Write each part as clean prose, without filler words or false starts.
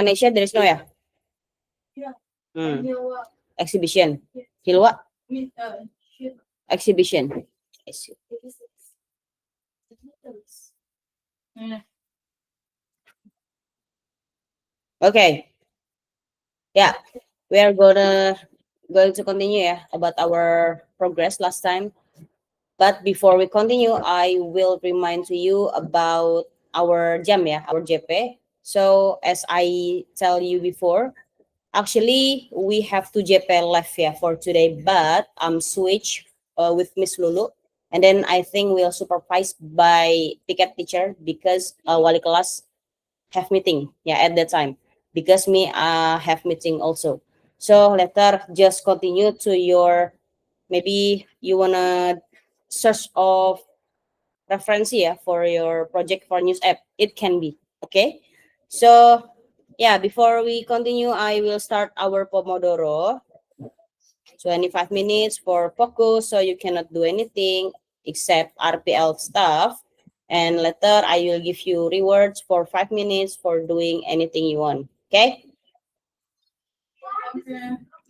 Indonesia there is no ya? Exhibition. Hilwa? Exhibition. Okay. Yeah, we are going to continue about our progress last time. But before we continue, I will remind to you about our jam our JP. So as I tell you before, actually we have 2 JP left for today, but I'm switch with Miss Lulu, and then I think we'll supervised by ticket teacher because wali kelas have meeting at that time, because me have meeting also. So later just continue to your, maybe you wanna search of reference for your project for news app, it can be okay. So before we continue, I will start our Pomodoro 25 minutes for focus, so you cannot do anything except RPL stuff, and later I will give you rewards for 5 minutes for doing anything you want. Okay,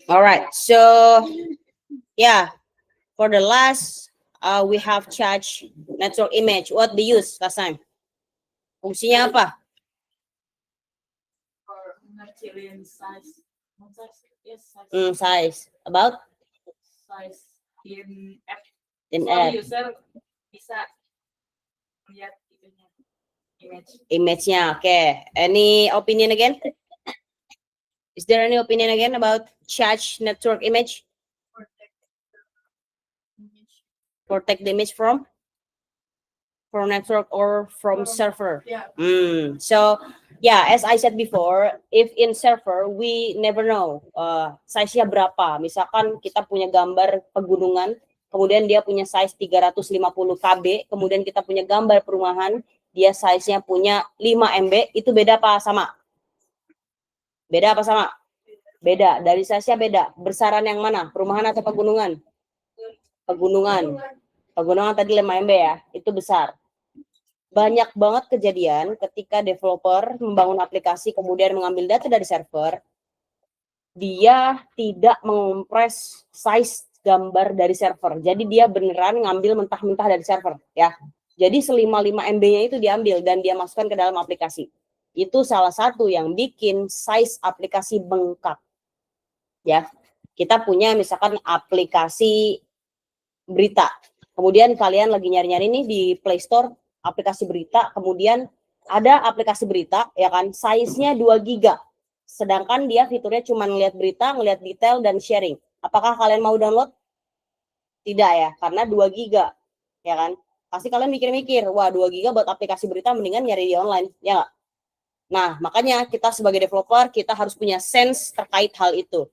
all right. So for the last we have charge network image. What they use last time? Fungsinya apa? Size. About? Size in app. User bisa lihat image-nya. Okay. Any opinion again? Is there any opinion again about charge network image? Protect the image from network or from server. So as I said before, if in server we never know size-nya berapa. Misalkan kita punya gambar pegunungan, kemudian dia punya size 350 KB, kemudian kita punya gambar perumahan, dia size-nya punya 5 MB, itu beda apa sama? Beda apa sama? Beda, dari size-nya beda. Besaran yang mana? Perumahan atau pegunungan? Pegunungan. Pegunungan tadi 5 MB itu besar. Banyak banget kejadian ketika developer membangun aplikasi kemudian mengambil data dari server, dia tidak mengompres size gambar dari server. Jadi dia beneran ngambil mentah-mentah dari server Jadi selima 5 MB-nya itu diambil dan dia masukkan ke dalam aplikasi. Itu salah satu yang bikin size aplikasi bengkak. Kita punya misalkan aplikasi berita. Kemudian kalian lagi nyari-nyari nih di Play Store aplikasi berita, kemudian ada aplikasi berita size-nya 2 giga. Sedangkan dia fiturnya cuma ngelihat berita, ngelihat detail dan sharing. Apakah kalian mau download? Tidak karena 2 giga. Pasti kalian mikir-mikir, wah 2 giga buat aplikasi berita mendingan nyari di online, ya nggak? Nah, makanya kita sebagai developer kita harus punya sense terkait hal itu.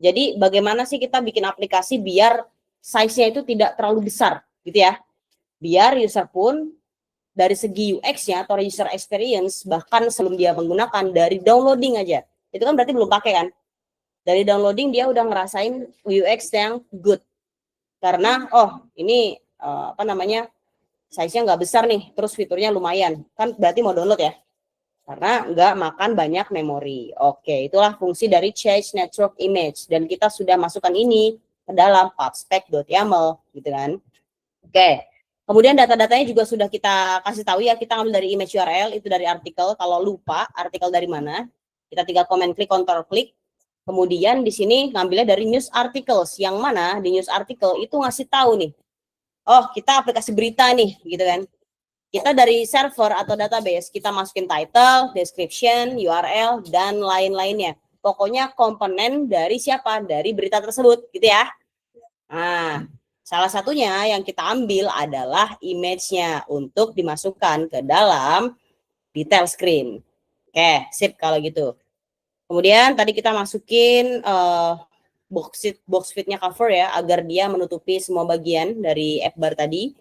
Jadi bagaimana sih kita bikin aplikasi biar size-nya itu tidak terlalu besar gitu biar user pun dari segi UX-nya atau user experience, bahkan sebelum dia menggunakan dari downloading aja, itu kan berarti belum pakai kan, dari downloading dia udah ngerasain UX yang good, karena ini size-nya nggak besar nih, terus fiturnya lumayan, kan berarti mau download karena nggak makan banyak memori. Oke, itulah fungsi dari Charge Network Image, dan kita sudah masukkan ini ke dalam pubspec.yaml gitu kan. Oke. Kemudian data-datanya juga sudah kita kasih tahu kita ambil dari image URL, itu dari artikel. Kalau lupa artikel dari mana, kita tinggal komen klik, control klik. Kemudian di sini ngambilnya dari news articles, yang mana di news article itu ngasih tahu nih, kita aplikasi berita nih gitu kan. Kita dari server atau database, kita masukin title, description, URL, dan lain-lainnya. Pokoknya komponen dari siapa? Dari berita tersebut gitu ya. Nah, salah satunya yang kita ambil adalah image-nya untuk dimasukkan ke dalam detail screen. Oke, sip kalau gitu. Kemudian tadi kita masukin box fit-nya cover agar dia menutupi semua bagian dari app bar tadi.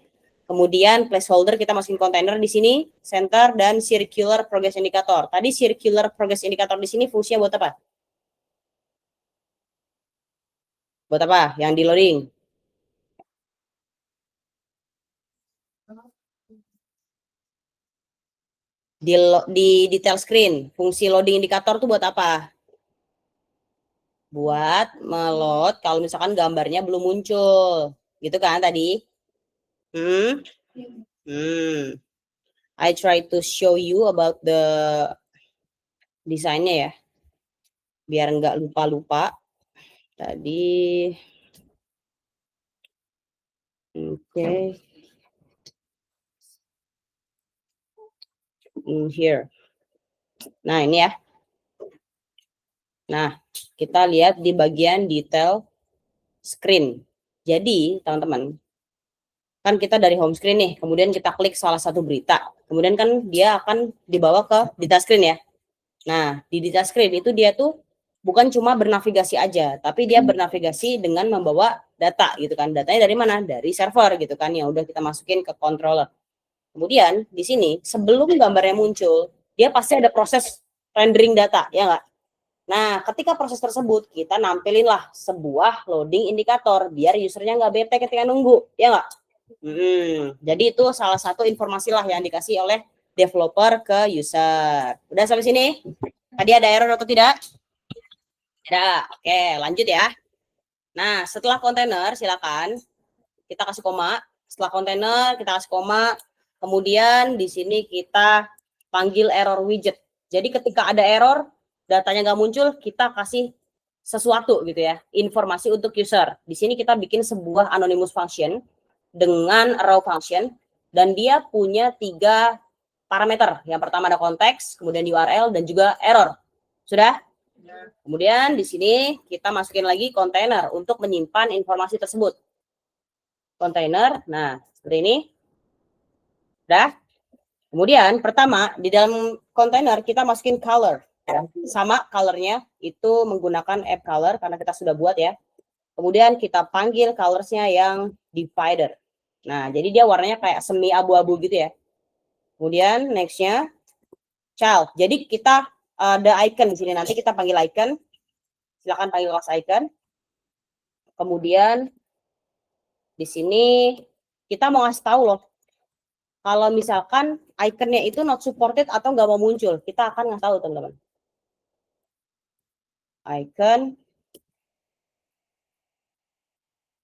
Kemudian placeholder kita masukin container di sini, center, dan circular progress indicator. Tadi circular progress indicator di sini fungsinya buat apa? Buat apa? Yang di loading. di detail screen. Fungsi loading indikator tuh buat apa? Buat melot kalau misalkan gambarnya belum muncul. Gitu kan tadi? I try to show you about the desainnya ya. Biar nggak lupa-lupa. Tadi. Oke. Here. Nah, ini ya. Nah, kita lihat di bagian detail screen. Jadi, teman-teman, kan kita dari home screen nih, kemudian kita klik salah satu berita. Kemudian kan dia akan dibawa ke detail screen ya. Nah, di detail screen itu dia tuh bukan cuma bernavigasi aja, tapi dia bernavigasi dengan membawa data gitu kan. Datanya dari mana? Dari server gitu kan, yang udah kita masukin ke controller. Kemudian di sini sebelum gambarnya muncul, dia pasti ada proses rendering data, ya nggak? Nah, ketika proses tersebut, kita nampilin lah sebuah loading indikator biar usernya nggak bete ketika nunggu, ya nggak? Jadi itu salah satu informasi lah yang dikasih oleh developer ke user. Udah sampai sini? Tadi ada error atau tidak? Tidak. Oke, lanjut ya. Nah, setelah kontainer, silakan kita kasih koma. Setelah kontainer, kita kasih koma. Kemudian di sini kita panggil error widget. Jadi ketika ada error, datanya nggak muncul, kita kasih sesuatu gitu ya, informasi untuk user. Di sini kita bikin sebuah anonymous function dengan raw function, dan dia punya 3 parameter. Yang pertama ada konteks, kemudian URL, dan juga error. Sudah? Kemudian di sini kita masukin lagi kontainer untuk menyimpan informasi tersebut. Kontainer, nah seperti ini. Sudah? Kemudian pertama di dalam kontainer kita masukin color. Sama colornya itu menggunakan app color karena kita sudah buat ya. Kemudian kita panggil colorsnya yang divider. Nah, jadi dia warnanya kayak semi abu-abu gitu ya. Kemudian nextnya child. Jadi kita ada icon di sini, nanti kita panggil icon. Silakan panggil class icon. Kemudian di sini kita mau ngasih tahu loh, kalau misalkan iconnya itu not supported atau nggak mau muncul, kita akan ngasih tahu teman-teman. Icon.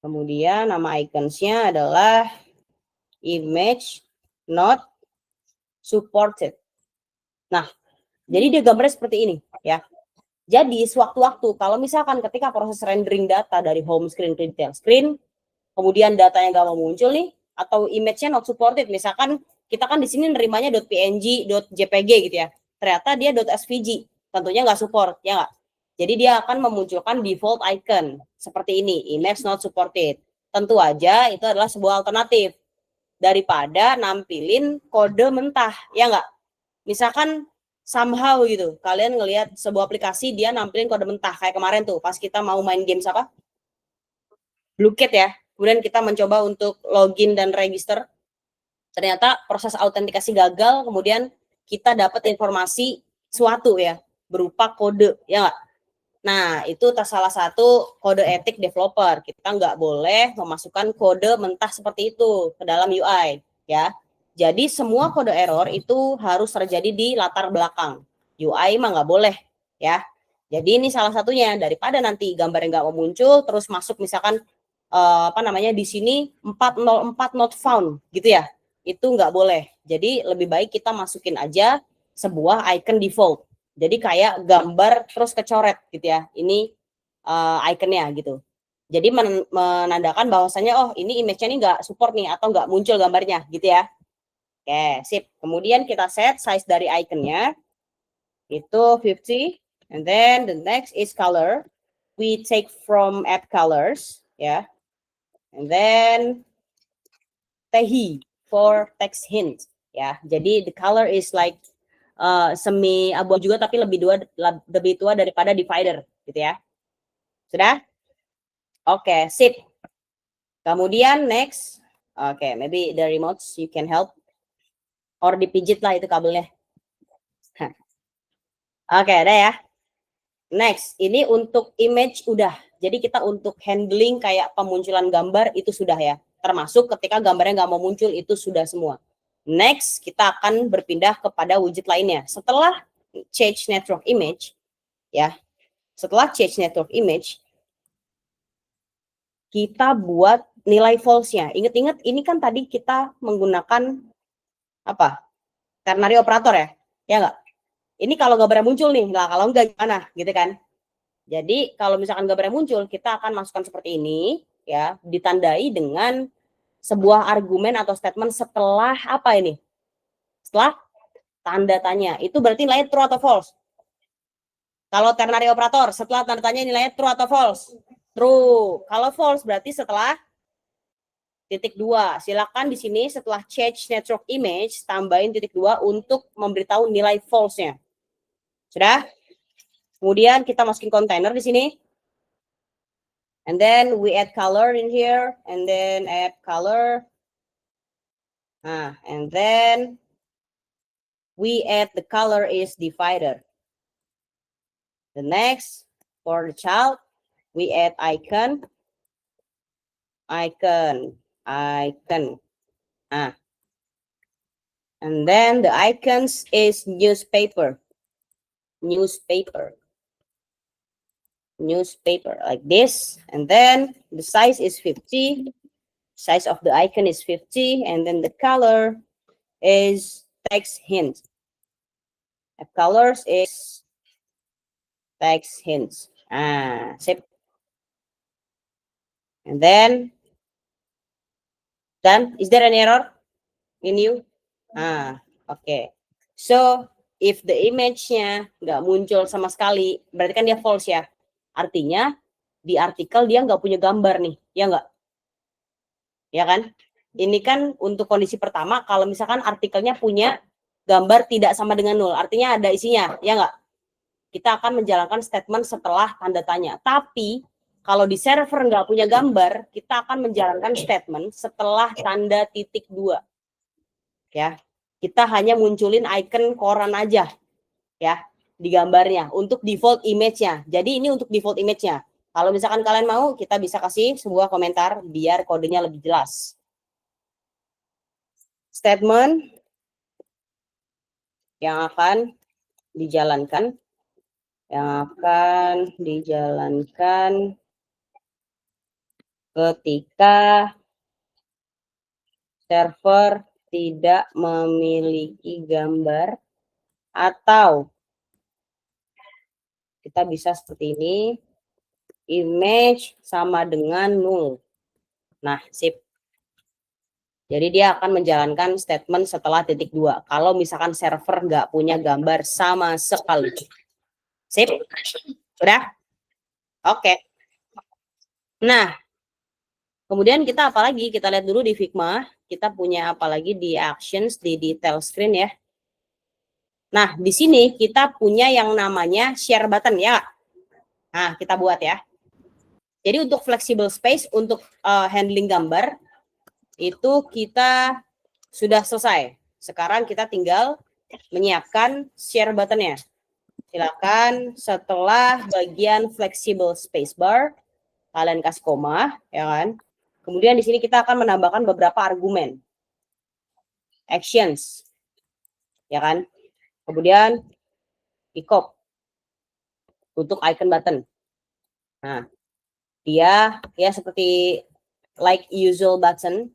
Kemudian nama iconsnya adalah image not supported. Nah, jadi dia gambarnya seperti ini ya. Jadi sewaktu-waktu kalau misalkan ketika proses rendering data dari home screen ke detail screen, kemudian datanya nggak mau muncul nih, atau image-nya not supported, misalkan kita kan di sini nerimanya .png, .jpg gitu ya. Ternyata dia .svg, tentunya nggak support, ya nggak? Jadi dia akan memunculkan default icon seperti ini, image not supported. Tentu aja itu adalah sebuah alternatif daripada nampilin kode mentah, ya nggak? Misalkan somehow gitu, kalian ngelihat sebuah aplikasi dia nampilin kode mentah kayak kemarin tuh pas kita mau main games apa? Bluecat ya. Kemudian kita mencoba untuk login dan register. Ternyata proses autentikasi gagal, kemudian kita dapat informasi suatu ya, berupa kode, ya nggak? Nah, itu salah satu kode etik developer. Kita nggak boleh memasukkan kode mentah seperti itu ke dalam UI, ya. Jadi semua kode error itu harus terjadi di latar belakang. UI mah nggak boleh, ya. Jadi ini salah satunya, daripada nanti gambarnya nggak mau muncul, terus masuk misalkan di sini 404 not found gitu ya, itu nggak boleh. Jadi lebih baik kita masukin aja sebuah icon default. Jadi kayak gambar terus kecoret gitu ya. Ini iconnya gitu. Jadi menandakan bahwasannya oh ini image-nya ini nggak support nih atau nggak muncul gambarnya gitu ya. Oke, sip. Kemudian kita set size dari iconnya itu 50, and then the next is color. We take from app colors ya. And then Tehi for text hint ya. Jadi the color is like semi abu juga tapi lebih tua daripada divider gitu ya. Sudah? Oke, sip. Kemudian next, oke, maybe the remotes you can help or dipijit lah itu kabelnya. Oke, ada ya. Next, ini untuk image udah. Jadi kita untuk handling kayak pemunculan gambar itu sudah ya. Termasuk ketika gambarnya nggak mau muncul itu sudah semua. Next, kita akan berpindah kepada widget lainnya. Setelah change network image, ya, setelah change network image, kita buat nilai false-nya. Ingat-ingat, ini kan tadi kita menggunakan apa? Ternary operator ya? Ya nggak? Ini kalau gambarnya muncul nih, lah kalau nggak gimana, gitu kan? Jadi kalau misalkan gambarnya muncul, kita akan masukkan seperti ini, ya, ditandai dengan sebuah argumen atau statement setelah apa ini? Setelah tanda tanya. Itu berarti nilainya true atau false? Kalau ternary operator, setelah tanda tanya nilainya true atau false? True. Kalau false berarti setelah titik 2. Silakan di sini setelah change network image tambahin titik 2 untuk memberitahu nilai false-nya. Sudah? Kemudian kita masukin kontainer di sini. And then we add color in here and then add color. And then we add the color is divider. The next for the child we add icon. And then the icons is newspaper like this. And then the size is 50. Size of the icon is 50. And then the color is text hint. The colors is text hints. Sip. And then done. Is there an error in you? Okay. So if the image-nya nggak muncul sama sekali, berarti kan dia false ya. Artinya di artikel dia nggak punya gambar nih, ya nggak? Ya kan? Ini kan untuk kondisi pertama, kalau misalkan artikelnya punya gambar tidak sama dengan 0, artinya ada isinya, ya nggak? Kita akan menjalankan statement setelah tanda tanya. Tapi kalau di server nggak punya gambar, kita akan menjalankan statement setelah tanda titik 2. Ya, kita hanya munculin icon koran aja, ya, di gambarnya untuk default image-nya. Jadi ini untuk default image-nya. Kalau misalkan kalian mau, kita bisa kasih sebuah komentar biar kodenya lebih jelas. Statement yang akan dijalankan ketika server tidak memiliki gambar atau kita bisa seperti ini, image sama dengan 0. Nah, sip. Jadi dia akan menjalankan statement setelah titik 2. Kalau misalkan server nggak punya gambar sama sekali. Sip? Udah? Oke. Nah, kemudian kita apa lagi? Kita lihat dulu di Figma. Kita punya apa lagi di actions, di detail screen ya. Nah, di sini kita punya yang namanya share button ya. Nah, kita buat ya. Jadi untuk flexible space, untuk handling gambar, itu kita sudah selesai. Sekarang kita tinggal menyiapkan share buttonnya. Silakan setelah bagian flexible spacebar, kalian kasih koma, ya kan? Kemudian di sini kita akan menambahkan beberapa argumen. Actions, ya kan? Kemudian icon untuk icon button. Nah, dia ya seperti like usual button,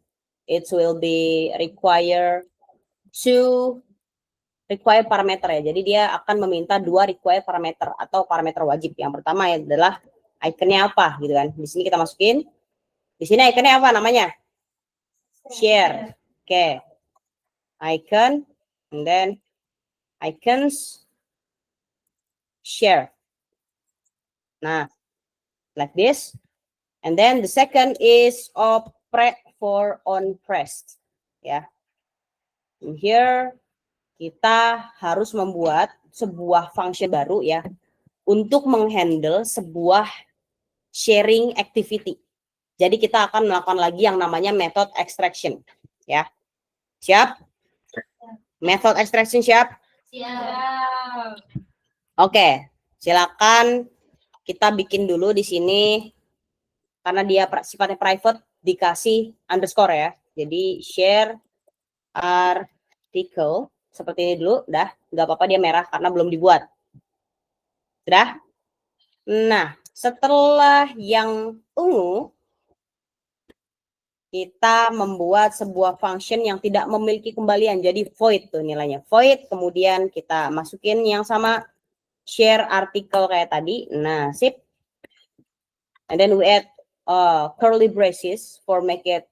it will be require parameter ya. Jadi dia akan meminta 2 require parameter atau parameter wajib. Yang pertama adalah ikonnya apa gitu kan. Di sini kita masukin. Di sini ikonnya apa namanya? Share. Oke. Icon and then icons share. Nah, like this. And then the second is operate for on pressed. Ya. In here kita harus membuat sebuah function baru ya untuk menghandle sebuah sharing activity. Jadi kita akan melakukan lagi yang namanya method extraction ya. Siap? Method extraction siap? Siap. Oke, silakan kita bikin dulu di sini karena dia sifatnya private dikasih underscore ya. Jadi share r article seperti ini dulu, udah nggak apa-apa dia merah karena belum dibuat. Sudah? Nah, setelah yang ungu, kita membuat sebuah function yang tidak memiliki kembalian, jadi void tuh nilainya. Void, kemudian kita masukin yang sama share article kayak tadi. Nah, sip. And then we add curly braces for make it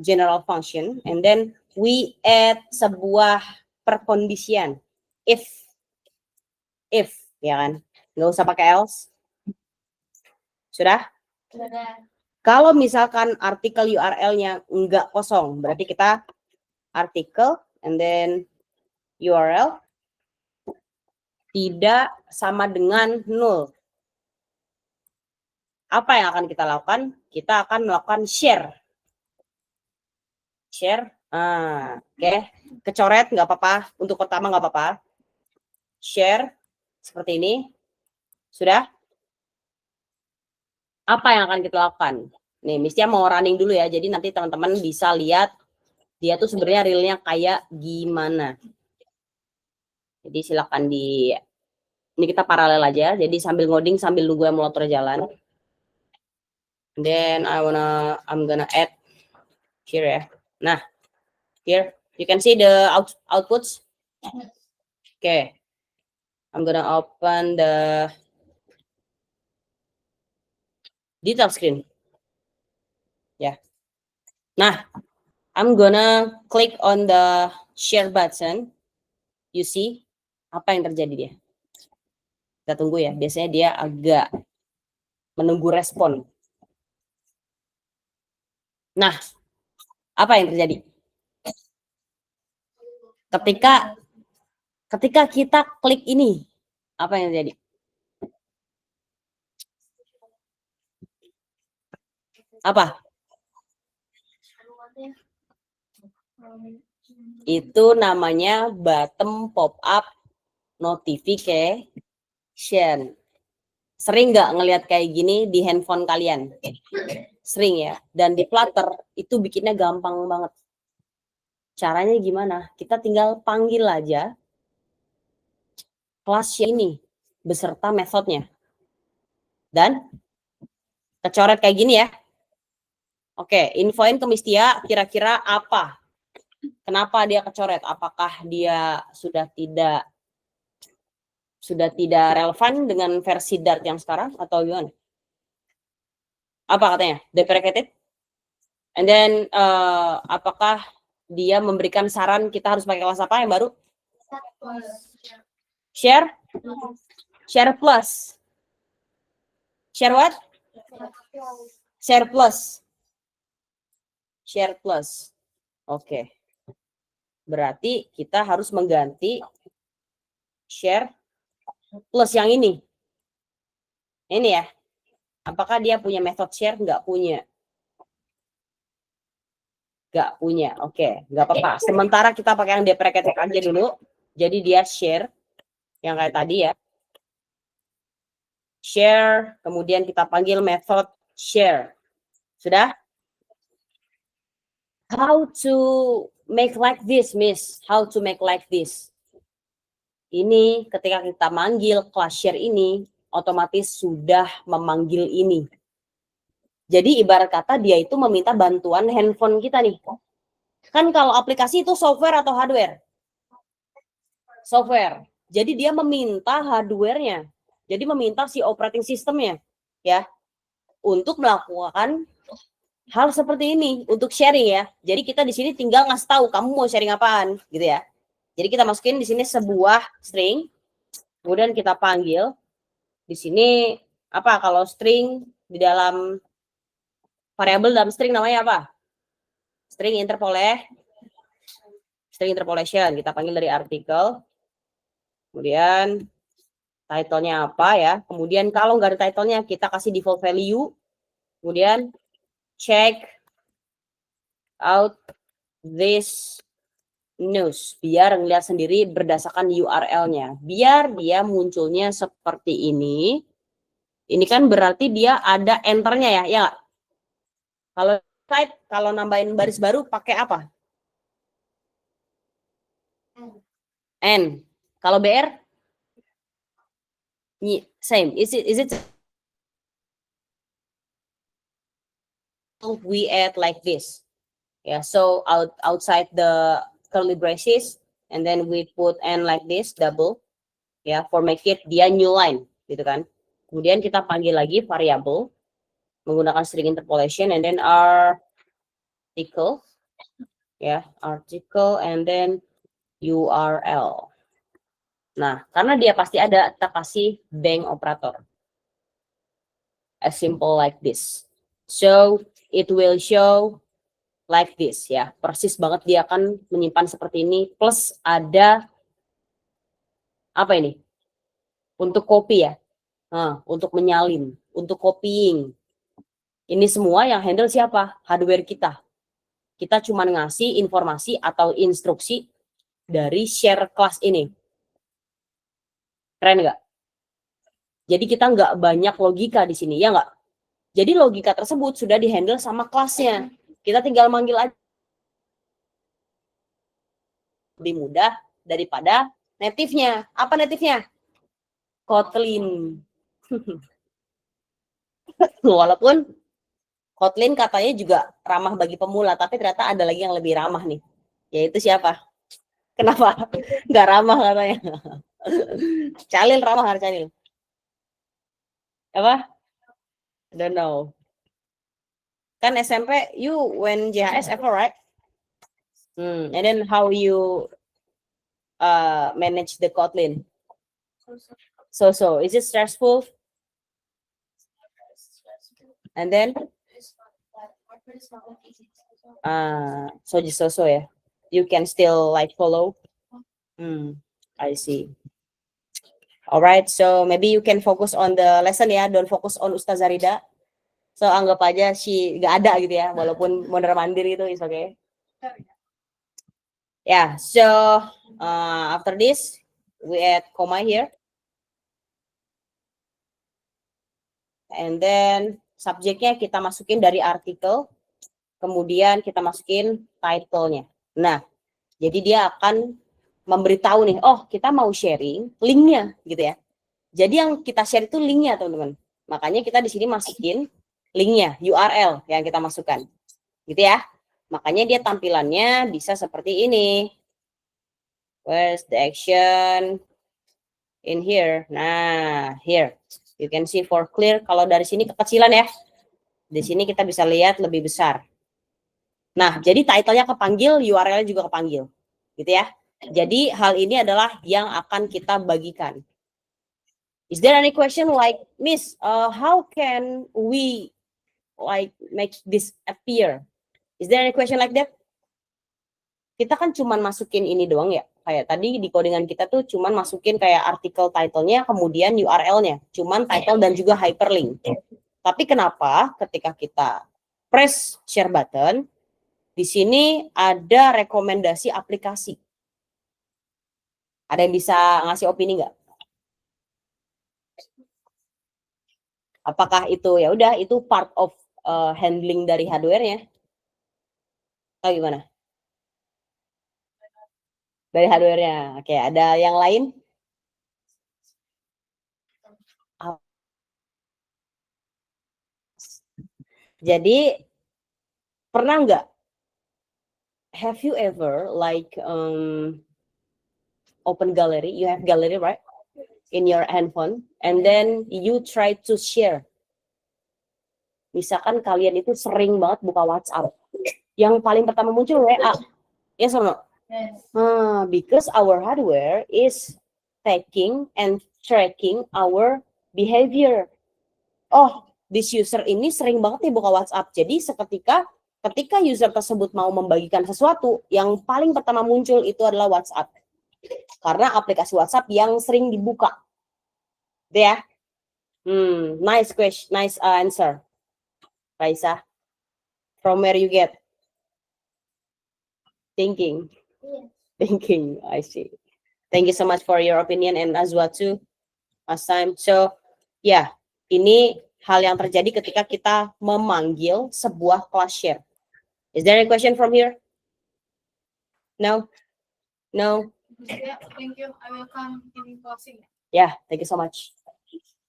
general function. And then we add sebuah perkondisian. If, ya kan? Nggak usah pakai else. Sudah? Sudah. Kalau misalkan artikel URL-nya enggak kosong, berarti kita artikel and then URL tidak sama dengan null. Apa yang akan kita lakukan? Kita akan melakukan share. Share. Oke. Kecoret nggak apa-apa. Untuk pertama nggak apa-apa. Share seperti ini. Sudah? Apa yang akan kita lakukan? Nih, Mistia mau running dulu ya. Jadi nanti teman-teman bisa lihat dia tuh sebenarnya realnya kayak gimana. Jadi silakan ini kita paralel aja. Jadi sambil ngoding sambil nunggu emulator jalan. And then I'm gonna add here ya. Nah, here you can see the outputs. Okay. I'm gonna open the detail screen. Ya. Nah, I'm gonna click on the share button. You see apa yang terjadi dia? Kita tunggu ya. Biasanya dia agak menunggu respon. Nah, apa yang terjadi? Ketika kita klik ini, apa yang terjadi? Apa? Itu namanya bottom pop-up notification. Sering nggak ngelihat kayak gini di handphone kalian? Sering ya. Dan di Flutter itu bikinnya gampang banget. Caranya gimana? Kita tinggal panggil aja kelas ini beserta metodenya. Dan kecoret kayak gini ya. Oke, infoin ke Mistia kira-kira apa? Kenapa dia kecoret? Apakah dia sudah tidak relevan dengan versi Dart yang sekarang atau gimana? Apa katanya? Deprecated? And then apakah dia memberikan saran kita harus pakai kelas apa yang baru? Share? Share plus. Share what? Share plus. Share plus. Oke. Berarti kita harus mengganti share plus yang ini. Ini ya. Apakah dia punya method share? Nggak punya. Nggak punya. Oke, nggak apa-apa. Sementara kita pakai yang deprecated aja dulu. Jadi dia share. Yang kayak tadi ya. Share. Kemudian kita panggil method share. Sudah? How to make like this, Miss? How to make like this? Ini ketika kita manggil class share ini, otomatis sudah memanggil ini. Jadi ibarat kata dia itu meminta bantuan handphone kita nih. Kan kalau aplikasi itu software atau hardware? Software. Jadi dia meminta hardware-nya. Jadi meminta si operating system-nya ya untuk melakukan hal seperti ini untuk sharing ya. Jadi kita di sini tinggal ngasih tahu kamu mau sharing apaan gitu ya. Jadi kita masukin di sini sebuah string. Kemudian kita panggil di sini apa kalau string di dalam variabel dalam string namanya apa? String interpolation. Kita panggil dari artikel. Kemudian title-nya apa ya? Kemudian kalau nggak ada title-nya kita kasih default value. Kemudian check out this news biar ngeliat sendiri berdasarkan URL-nya. Biar dia munculnya seperti ini. Ini kan berarti dia ada enter-nya ya, ya nggak? Kalau type, kalau nambahin baris baru pakai apa? N. Kalau BR? Same. Is it we add like this? Yeah, so outside the curly braces, and then we put N like this, double, ya, for make it dia new line, gitu kan. Kemudian kita panggil lagi variable menggunakan string interpolation, and then article, ya, article, and then URL. Nah, karena dia pasti ada, kita kasih bank operator. As simple like this. So, it will show like this, ya. Persis banget dia akan menyimpan seperti ini, plus ada apa ini? Untuk copy ya. Nah, untuk menyalin, untuk copying. Ini semua yang handle siapa? Hardware kita. Kita cuma ngasih informasi atau instruksi dari share class ini. Keren nggak? Jadi kita nggak banyak logika di sini, ya nggak? Jadi logika tersebut sudah dihandle sama kelasnya. Kita tinggal manggil aja. Lebih mudah daripada native-nya. Apa native-nya? Kotlin. Walaupun Kotlin katanya juga ramah bagi pemula, tapi ternyata ada lagi yang lebih ramah nih. Yaitu siapa? Kenapa? Nggak ramah katanya. Calil ramah harus Calil. Apa? Don't know. Kan SMP you when JHS ever, right? And then how you manage the Kotlin? So is it stressful? And then so ya. You can still like follow. I see. Alright, so maybe you can focus on the lesson ya, don't focus on Ustazah Rida. So anggap aja nggak ada gitu ya, walaupun mondar mandir itu is okay. Yeah, so after this we add comma here, and then subjeknya kita masukin dari artikel, kemudian kita masukin title-nya. Nah, jadi dia akan memberitahu nih, oh kita mau sharing linknya gitu ya. Jadi yang kita share itu linknya teman-teman. Makanya kita di sini masukin linknya, URL yang kita masukkan, gitu ya. Makanya dia tampilannya bisa seperti ini. Where's the action? In here. Nah, here. You can see for clear. Kalau dari sini kekecilan ya. Di sini kita bisa lihat lebih besar. Nah, jadi title-nya kepanggil, URL-nya juga kepanggil. Gitu ya. Jadi hal ini adalah yang akan kita bagikan. Is there any question like, Miss, how can we like make this appear? Is there any question like that? Kita kan cuman masukin ini doang ya. Kayak tadi di codingan kita tuh cuman masukin kayak artikel title-nya, kemudian URL-nya. Cuman title dan juga hyperlink. Tapi kenapa ketika kita press share button, di sini ada rekomendasi aplikasi. Ada yang bisa ngasih opini nggak? Apakah itu ya udah itu part of handling dari hardware-nya? Atau gimana? Dari hardware-nya. Oke, ada yang lain? Jadi pernah nggak? Have you ever like open gallery? You have gallery, right? In your handphone, and then you try to share. Misalkan kalian itu sering banget buka WhatsApp, yang paling pertama muncul WA, yes or no? Because our hardware is taking and tracking our behavior. Oh, this user ini sering banget nih buka WhatsApp. Jadi ketika user tersebut mau membagikan sesuatu, yang paling pertama muncul itu adalah WhatsApp. Karena aplikasi WhatsApp yang sering dibuka. Ya. Nice question, nice answer. Raisa, from where you get? Thinking. Thinking, I see. Thank you so much for your opinion and Azwa too, last time. So, ya, ini hal yang terjadi ketika kita memanggil sebuah class share. Is there any question from here? No? No? Yeah, thank you. I will come in closing. Yeah, thank you so much.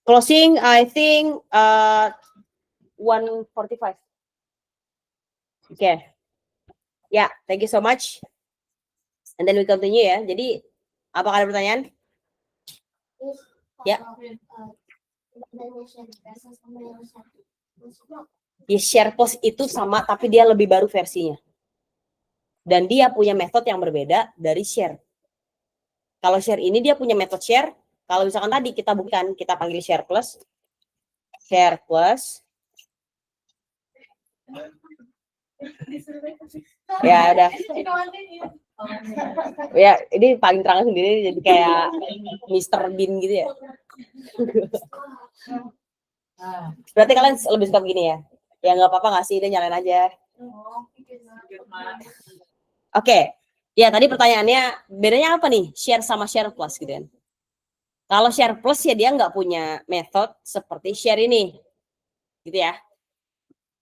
Closing, I think 1:45. Okay. Yeah, thank you so much. And then we continue ya. Jadi, apakah ada pertanyaan? Ya. Ya, share post itu sama, tapi dia lebih baru versinya. Dan dia punya metode yang berbeda dari share. Kalau share ini dia punya metode share. Kalau misalkan tadi kita bukan, kita panggil share plus. Share plus. Ya udah. Ya, ini paling terang sendiri jadi kayak Mr. Bean gitu ya. Berarti kalian lebih suka begini ya? Ya nggak apa-apa nggak sih, udah nyalain aja. Oke. Ya tadi pertanyaannya bedanya apa nih share sama share plus gitu kan? Kalau share plus ya dia nggak punya method seperti share ini, gitu ya.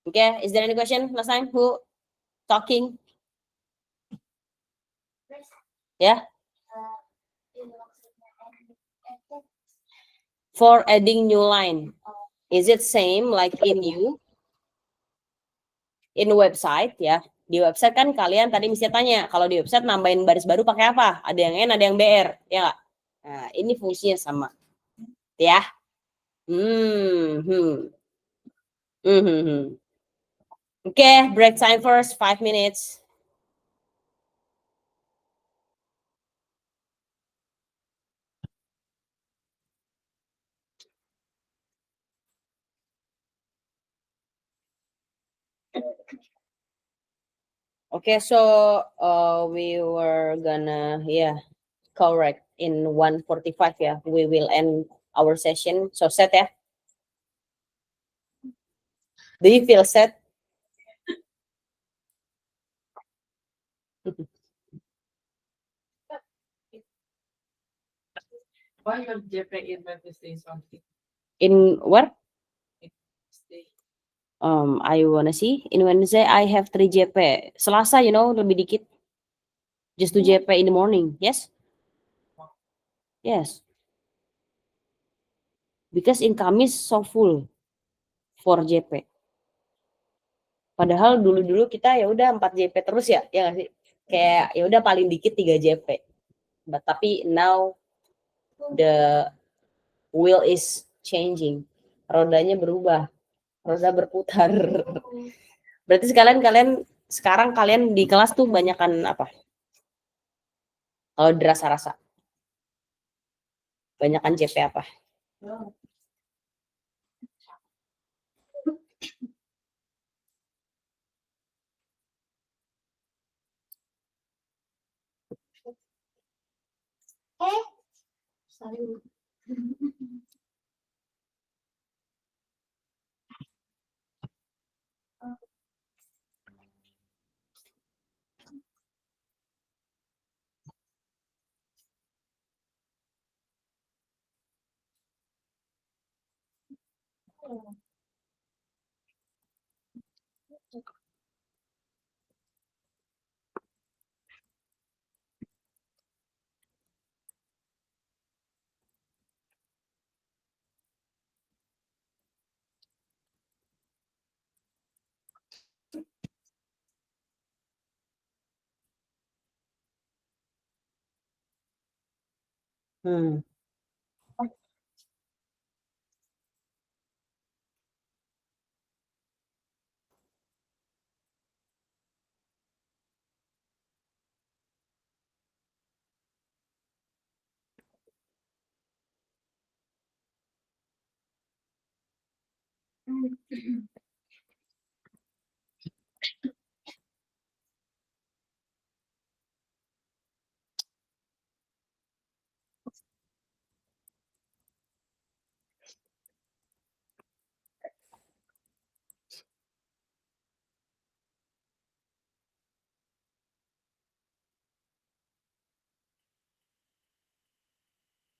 Oke, is there any question last time who talking? Ya. For adding new line, is it same like in you? In website ya, di website kan kalian tadi mesti tanya, kalau di website nambahin baris baru pakai apa? Ada yang N, ada yang BR, ya nggak? Nah, ini fungsinya sama, ya. Oke, break time first, 5 minutes. Okay, so we were gonna correct in 1:45 ya. We will end our session. So set ya. Do you feel set? Why your JP in Wednesday something? In what? Stay. I wanna see. In Wednesday I have 3 JP. Selasa, lebih dikit. Just 2 JP in the morning. Yes? Yes. Because in Kamis so full 4 JP. Padahal dulu-dulu kita ya udah 4 JP terus ya nggak sih? Kayak ya udah paling dikit 3 JP. Tapi now the wheel is changing. Rodanya berubah. Roda berputar. Berarti sekarang kalian di kelas tuh banyakan apa? Kalau dirasa-rasa. Banyakan JP apa?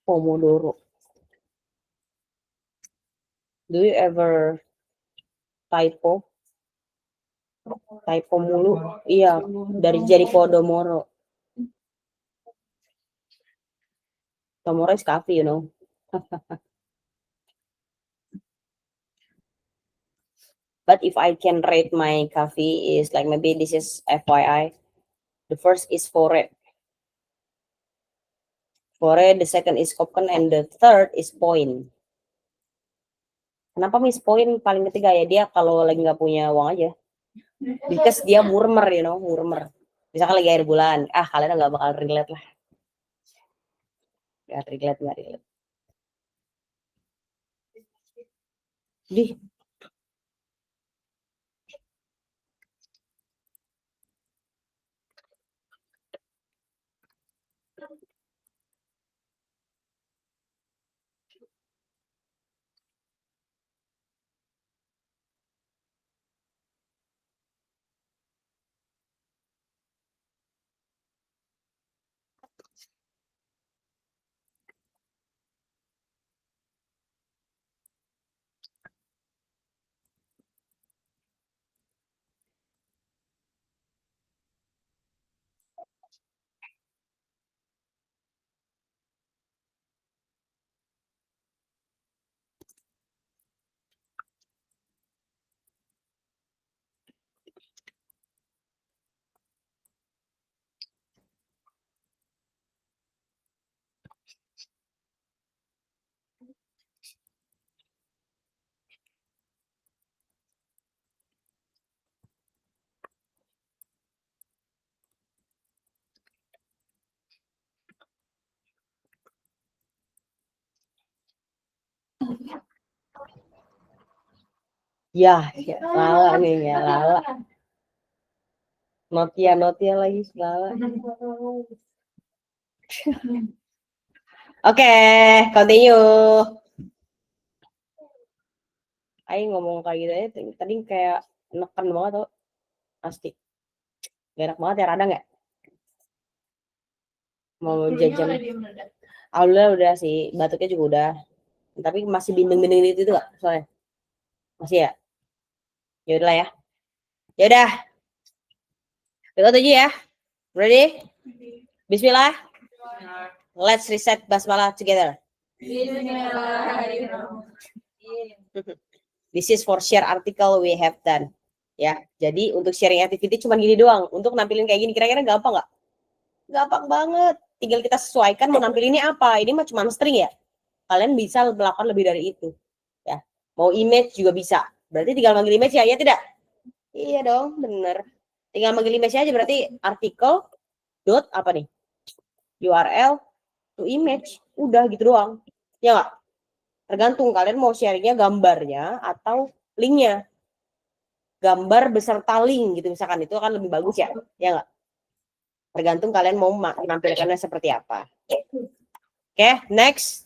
Pomodoro. Do you ever typo? Typo mulu? Iya, dari jadi Podomoro. Tomorrow is coffee, you know. But if I can rate my coffee is like maybe this is FYI. The first is Fore. Fore, the second is Koppen, and the third is Point. Kenapa Miss Point paling ketiga ya? Dia kalau lagi nggak punya uang aja. Because dia murmer, you know, murmer. Misalkan lagi akhir bulan, kalian nggak bakal relate lah. Nggak relate. Di, ya, lala nih ya, lala. Notia lagi segala. Oke, continue. Ayo ngomong kayak gitu aja, tadi kayak neken banget tuh. Pasti. Gak enak banget ya, Rada nggak? Mau jajan. Alhamdulillah udah sih, batuknya juga udah. Tapi masih bindeng-bindeng itu gak soalnya? Masih ya? Ya udah ya. Ya udah. Kita tujuh ya. Ready? Bismillah. Let's reset basmalah together. This is for share article we have done. Ya, jadi untuk sharing activity cuma gini doang. Untuk nampilin kayak gini, kira-kira gampang nggak? Gampang banget. Tinggal kita sesuaikan mau nampil ini apa. Ini mah cuma string ya. Kalian bisa melakukan lebih dari itu. Ya, mau image juga bisa. Berarti tinggal manggil image ya, ya tidak? Iya dong, bener. Tinggal manggil image aja, berarti artikel dot apa nih? URL to image. Udah gitu doang. Ya nggak? Tergantung kalian mau sharingnya gambarnya atau linknya. Gambar beserta link gitu misalkan, itu akan lebih bagus ya. Ya nggak? Tergantung kalian mau menampilkannya seperti apa. Oke, next.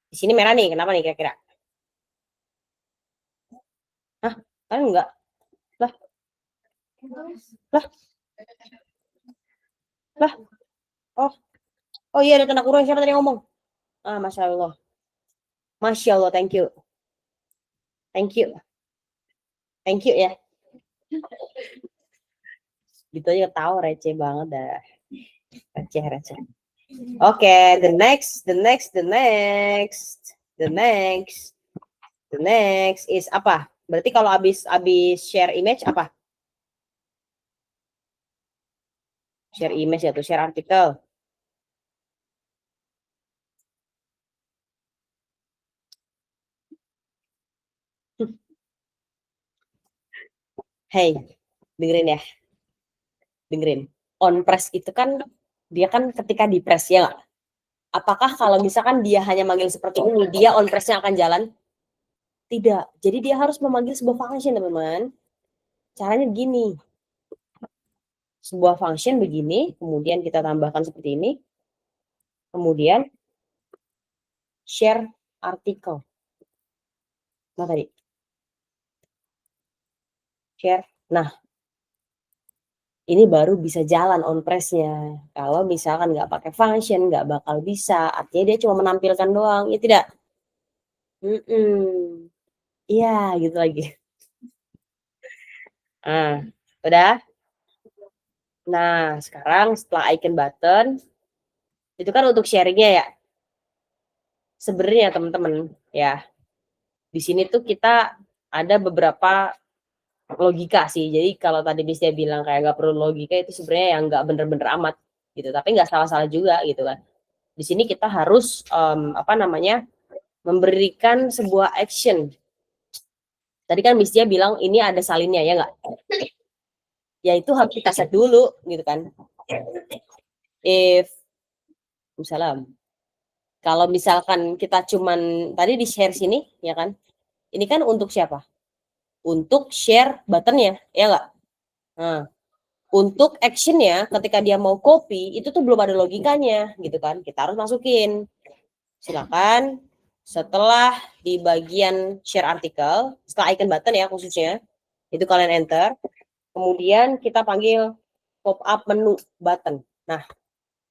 Di sini merah nih, kenapa nih kira-kira? Hah? Kan enggak? Lah. Oh iya, ada tanda kurung. Siapa tadi ngomong? Masya Allah. Masya Allah, thank you ya. Gitu aja tahu, receh banget dah. Receh. Oke, the next is apa? Berarti kalau habis share image apa? Share image atau share artikel? Hey, dengerin. On press itu kan dia kan ketika di press ya nggak? Apakah kalau misalkan dia hanya manggil seperti ini, dia on pressnya akan jalan? Tidak. Jadi dia harus memanggil sebuah function, teman-teman. Caranya begini. Sebuah function begini, kemudian kita tambahkan seperti ini. Kemudian share artikel. Nah tadi. Share. Nah, ini baru bisa jalan on press-nya. Kalau misalkan nggak pakai function, nggak bakal bisa. Artinya dia cuma menampilkan doang, ya tidak? Iya, gitu lagi. Udah? Nah, sekarang setelah icon button, itu kan untuk sharingnya ya. Sebenarnya teman-teman, ya. Di sini tuh kita ada beberapa logika sih. Jadi kalau tadi dia bilang kayak nggak perlu logika, itu sebenarnya yang nggak bener-bener amat gitu. Tapi nggak salah-salah juga gitu kan. Di sini kita harus apa namanya, memberikan sebuah action. Tadi kan Miss Dia bilang ini ada salinnya ya nggak? Ya itu harus kita set dulu gitu kan. If misalnya kalau misalkan kita cuman tadi di share sini ya kan, ini kan untuk siapa? Untuk share buttonnya ya nggak? Nah, untuk actionnya ketika dia mau copy itu tuh belum ada logikanya gitu kan, kita harus masukin. Silakan setelah di bagian share artikel, setelah icon button ya khususnya, itu kalian enter, kemudian kita panggil pop up menu button. Nah,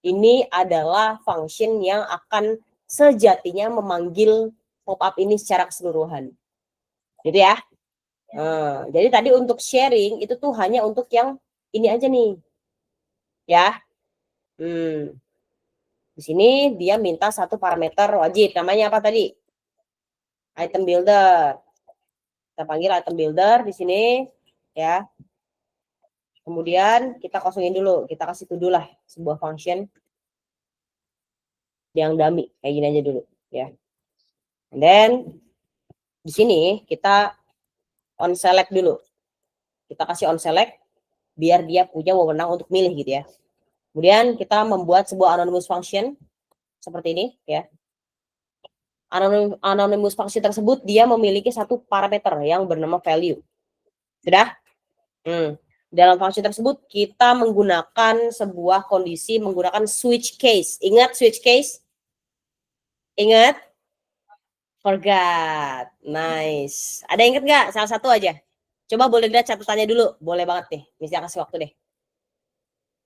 ini adalah function yang akan sejatinya memanggil pop up ini secara keseluruhan. Gitu ya. Jadi tadi untuk sharing itu tuh hanya untuk yang ini aja nih. Ya. Di sini dia minta satu parameter wajib. Namanya apa tadi? Item builder. Kita panggil item builder di sini ya. Kemudian kita kosongin dulu, kita kasih to do lah sebuah function yang dummy kayak gini aja dulu ya. And then di sini kita on select dulu. Kita kasih on select biar dia punya wewenang untuk milih gitu ya. Kemudian kita membuat sebuah anonymous function seperti ini ya. Anonymous function tersebut dia memiliki satu parameter yang bernama value. Sudah? Dalam function tersebut kita menggunakan sebuah kondisi menggunakan switch case. Ingat switch case? Ingat? Forgot. Nice. Ada ingat nggak? Salah satu aja. Coba boleh lihat catatannya dulu. Boleh banget nih. Misalnya kasih waktu deh.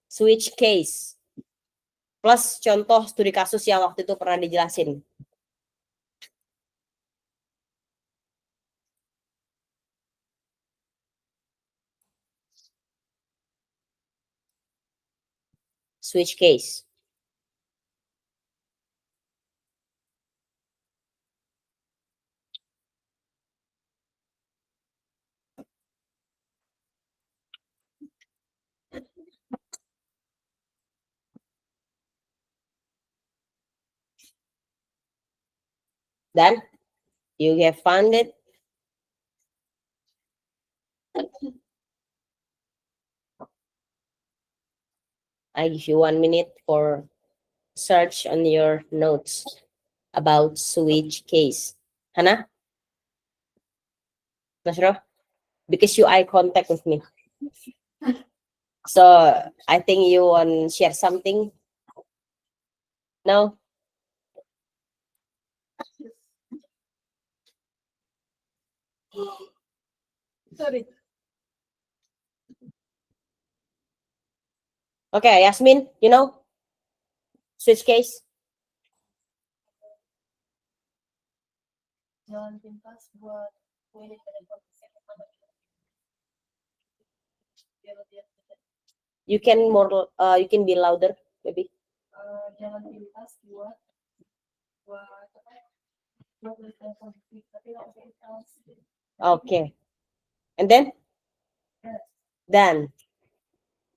Switch case. Plus contoh studi kasus yang waktu itu pernah dijelasin. Switch case. Dan you have found it. I give you 1 minute for search on your notes about switch case. Hana? Nasro? Because you eye contact with me. So I think you want share something. No? Sorry. Okay, Yasmin, you know? Switch case? Jalan pintas buat milik You can be louder, maybe. jalan pintas buat Okay. And then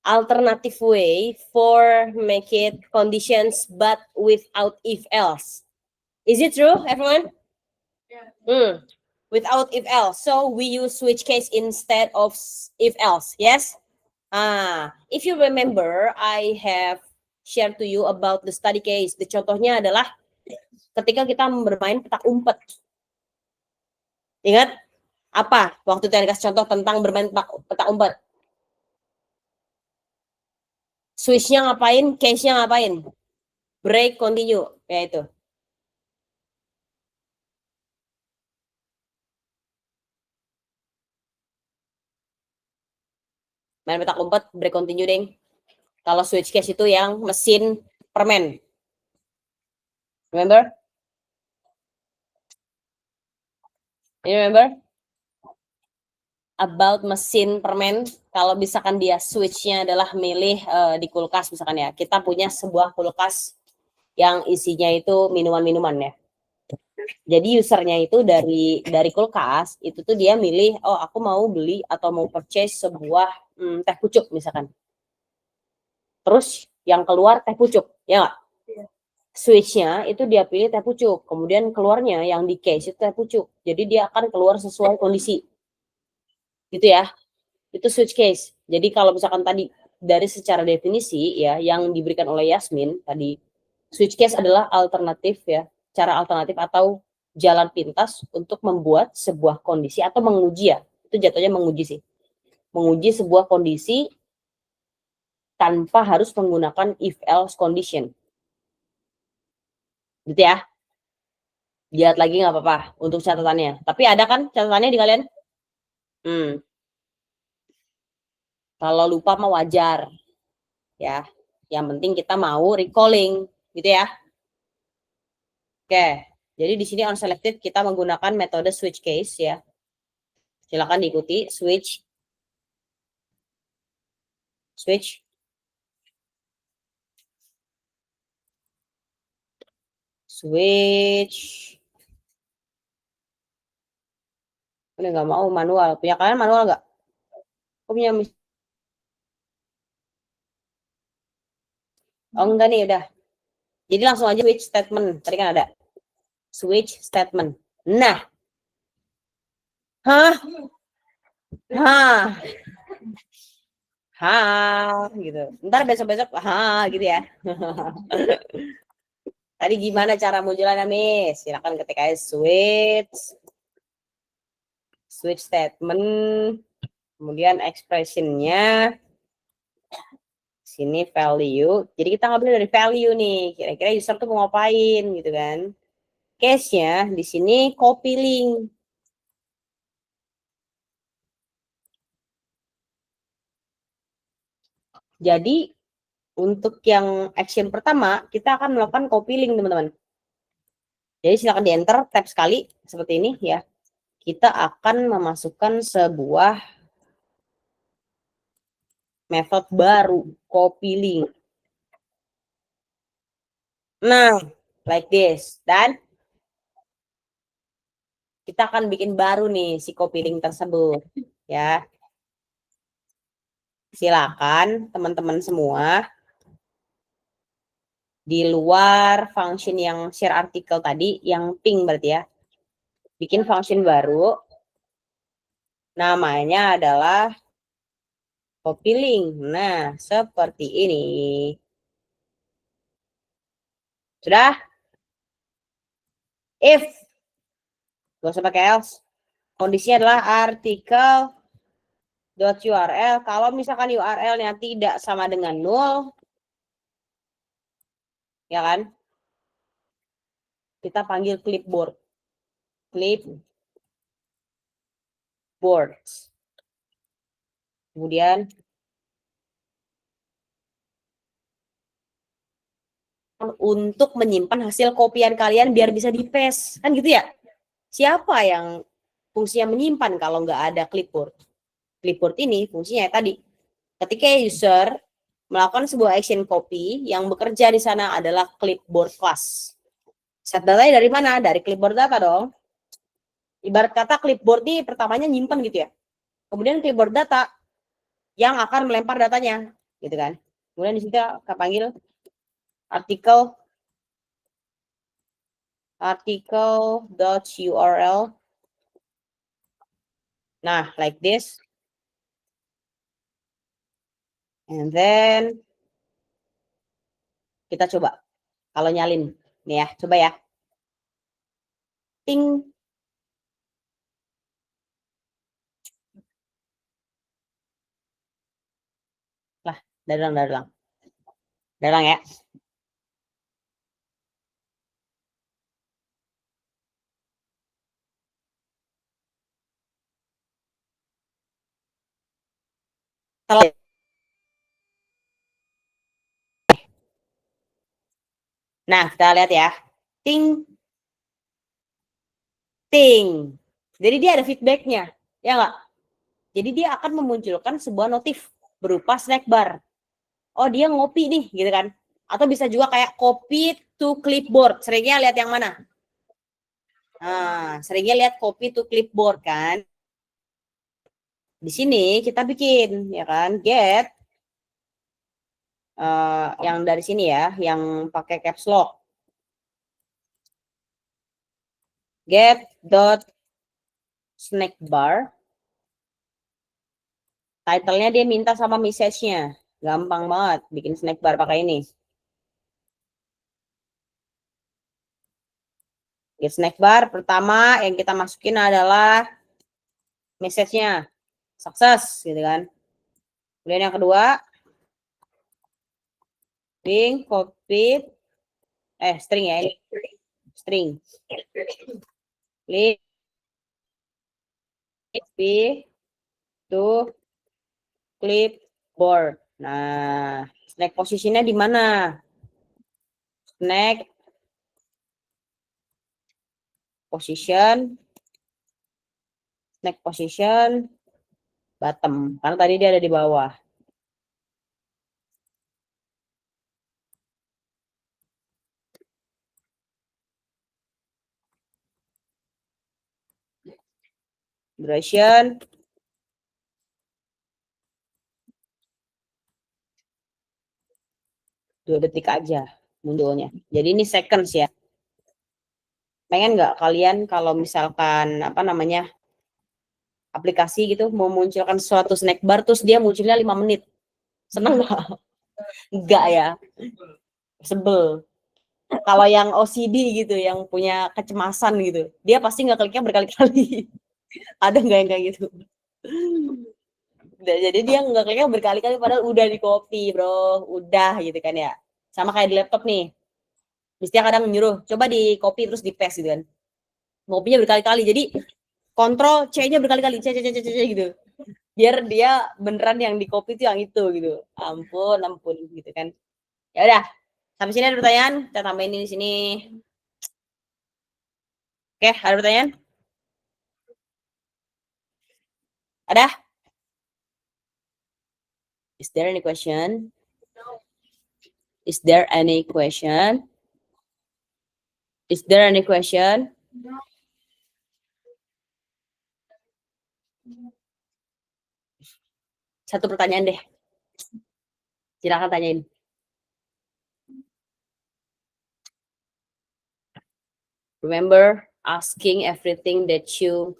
alternative way for make it conditions but without if else. Is it true, everyone? Yeah. Without if else. So we use switch case instead of if else. Yes? If you remember, I have shared to you about the study case. The contohnya adalah ketika kita bermain petak umpet. Ingat? Apa? Waktu itu yang dikasih contoh tentang bermain petak umpet. Switch-nya ngapain? Case-nya ngapain? Break, continue. Ya itu. Main petak umpet, break, continue, deng. Kalau switch case itu yang mesin permen. Remember? You remember? about mesin permen. Kalau misalkan dia switch-nya adalah milih di kulkas misalkan ya. Kita punya sebuah kulkas yang isinya itu minuman-minuman ya. Jadi usernya itu dari kulkas itu tuh dia milih, oh aku mau beli atau mau purchase sebuah teh pucuk misalkan. Terus yang keluar teh pucuk, ya nggak? Iya. Switch-nya itu dia pilih teh pucuk, kemudian keluarnya yang di case itu teh pucuk. Jadi dia akan keluar sesuai kondisi. Gitu ya. Itu switch case. Jadi kalau misalkan tadi dari secara definisi ya yang diberikan oleh Yasmin tadi, switch case adalah alternatif ya, cara alternatif atau jalan pintas untuk membuat sebuah kondisi atau menguji ya. Itu jatuhnya menguji sih. Menguji sebuah kondisi tanpa harus menggunakan if else condition. Gitu ya. Lihat lagi nggak apa-apa untuk catatannya. Tapi ada kan catatannya di kalian? Kalau lupa mah wajar. Ya. Yang penting kita mau recalling, gitu ya. Oke. Jadi di sini on selected kita menggunakan metode switch case ya. Silakan diikuti switch Udah nggak mau manual. Punya kalian manual nggak? Aku punya oh enggak nih udah. Jadi langsung aja switch statement. Tadi kan ada switch statement. Nah. Hah? Hah. Hah gitu. Ntar besok-besok gitu ya. Tadi gimana cara munculannya, Miss? Silakan ketik aja switch statement, kemudian expression-nya, sini value. Jadi kita ngambil dari value nih. Kira-kira user tuh mau ngapain gitu kan? Case-nya di sini copy link. Jadi untuk yang action pertama kita akan melakukan copy link teman-teman. Jadi silakan di enter tab sekali seperti ini ya. Kita akan memasukkan sebuah method baru, copy link. Nah, like this. Dan kita akan bikin baru nih si copy link tersebut. Ya. Silakan teman-teman semua. Di luar function yang share artikel tadi, yang pink berarti ya. Bikin function baru. Namanya adalah copy link. Nah, seperti ini. Sudah? If. Gak usah pakai else. Kondisinya adalah artikel.url. Kalau misalkan URL-nya tidak sama dengan null, ya kan? Kita panggil clipboard. Kemudian untuk menyimpan hasil kopian kalian biar bisa di paste. Kan gitu ya? Siapa yang fungsinya menyimpan kalau nggak ada clipboard? Clipboard ini fungsinya tadi. Ketika user melakukan sebuah action copy, yang bekerja di sana adalah clipboard class. Set datanya dari mana? Dari clipboard data dong. Ibarat kata clipboard ini pertamanya nyimpan gitu ya. Kemudian clipboard data yang akan melempar datanya, gitu kan. Kemudian di situ kita panggil article.url. Nah, like this. And then kita coba kalau nyalin. Nih ya, coba ya. Ting. Lah, dalang ya. Nah, kita lihat ya. Ting. Ting. Jadi dia ada feedbacknya. Ya nggak? Jadi dia akan memunculkan sebuah notif berupa snack bar. Oh, dia ngopi nih, gitu kan. Atau bisa juga kayak copy to clipboard. Seringnya lihat yang mana? Nah, seringnya lihat copy to clipboard kan. Di sini kita bikin, ya kan, get yang dari sini ya, yang pakai caps lock. Get dot snack bar. Title-nya dia minta sama message-nya. Gampang banget bikin snack bar pakai ini. Get snack bar pertama yang kita masukin adalah message-nya. Sukses gitu kan. Kemudian yang kedua, string ya ini. String. Link to clipboard. Nah, snack posisinya di mana? Snack position bottom. Karena tadi dia ada di bawah. Duration 2 detik aja munculnya. Jadi ini seconds ya. Pengen nggak kalian kalau misalkan apa namanya aplikasi gitu memunculkan suatu snack bar terus dia munculnya 5 menit. Seneng nggak? Enggak ya. Sebel. Kalau yang OCD gitu, yang punya kecemasan gitu, dia pasti nggak kliknya berkali-kali. Ada nggak yang kayak gitu? Jadi dia nggak kliknya berkali-kali padahal udah di copy bro, udah gitu kan ya. Sama kayak di laptop nih. Mesti kadang nyuruh, coba di copy terus di paste gitu kan. Ngopinya berkali-kali, jadi kontrol C-nya berkali-kali, C gitu. Biar dia beneran yang di copy itu yang itu gitu. Ampun gitu kan. Ya udah, sampai sini ada pertanyaan, kita tambahin di sini. Oke, ada pertanyaan? Ada? Is there any question? Is there any question? Is there any question? Satu pertanyaan deh. Silakan tanyain. Remember asking everything that you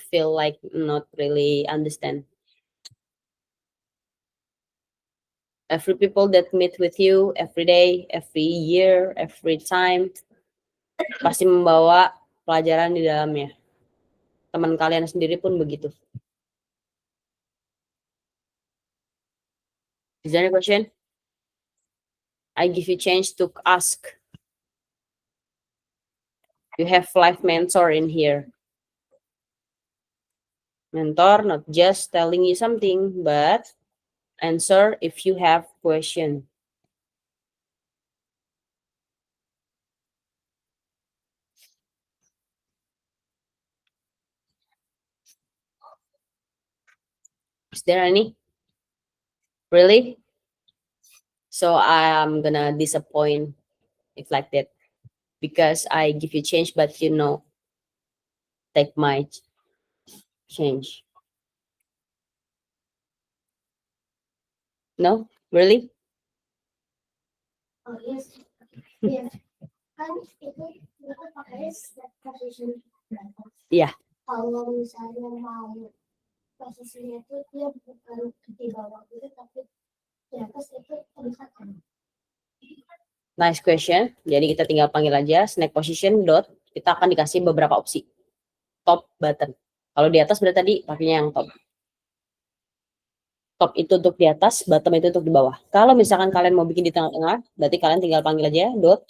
feel like not really understand. Every people that meet with you every day, every year, every time, pasti membawa pelajaran di dalamnya. Teman kalian sendiri pun begitu. Is there any question? I give you chance to ask. You have live mentor in here. Mentor not just telling you something, but answer if you have question. Is there any? Really? So I'm gonna disappoint if like that because I give you change, but you know, take my change. No, really? Oh yes. Iya. Kan itu pakai step position. Iya. Kalau misalnya mau posisinya itu dia bukan di bawah gitu tapi di atas itu terlihat kan. Nice question. Jadi kita tinggal panggil aja snack position dot. Kita akan dikasih beberapa opsi. Top, button. Kalau di atas berarti tadi pakainya yang top. Top itu untuk di atas, bottom itu untuk di bawah. Kalau misalkan kalian mau bikin di tengah-tengah, berarti kalian tinggal panggil aja dot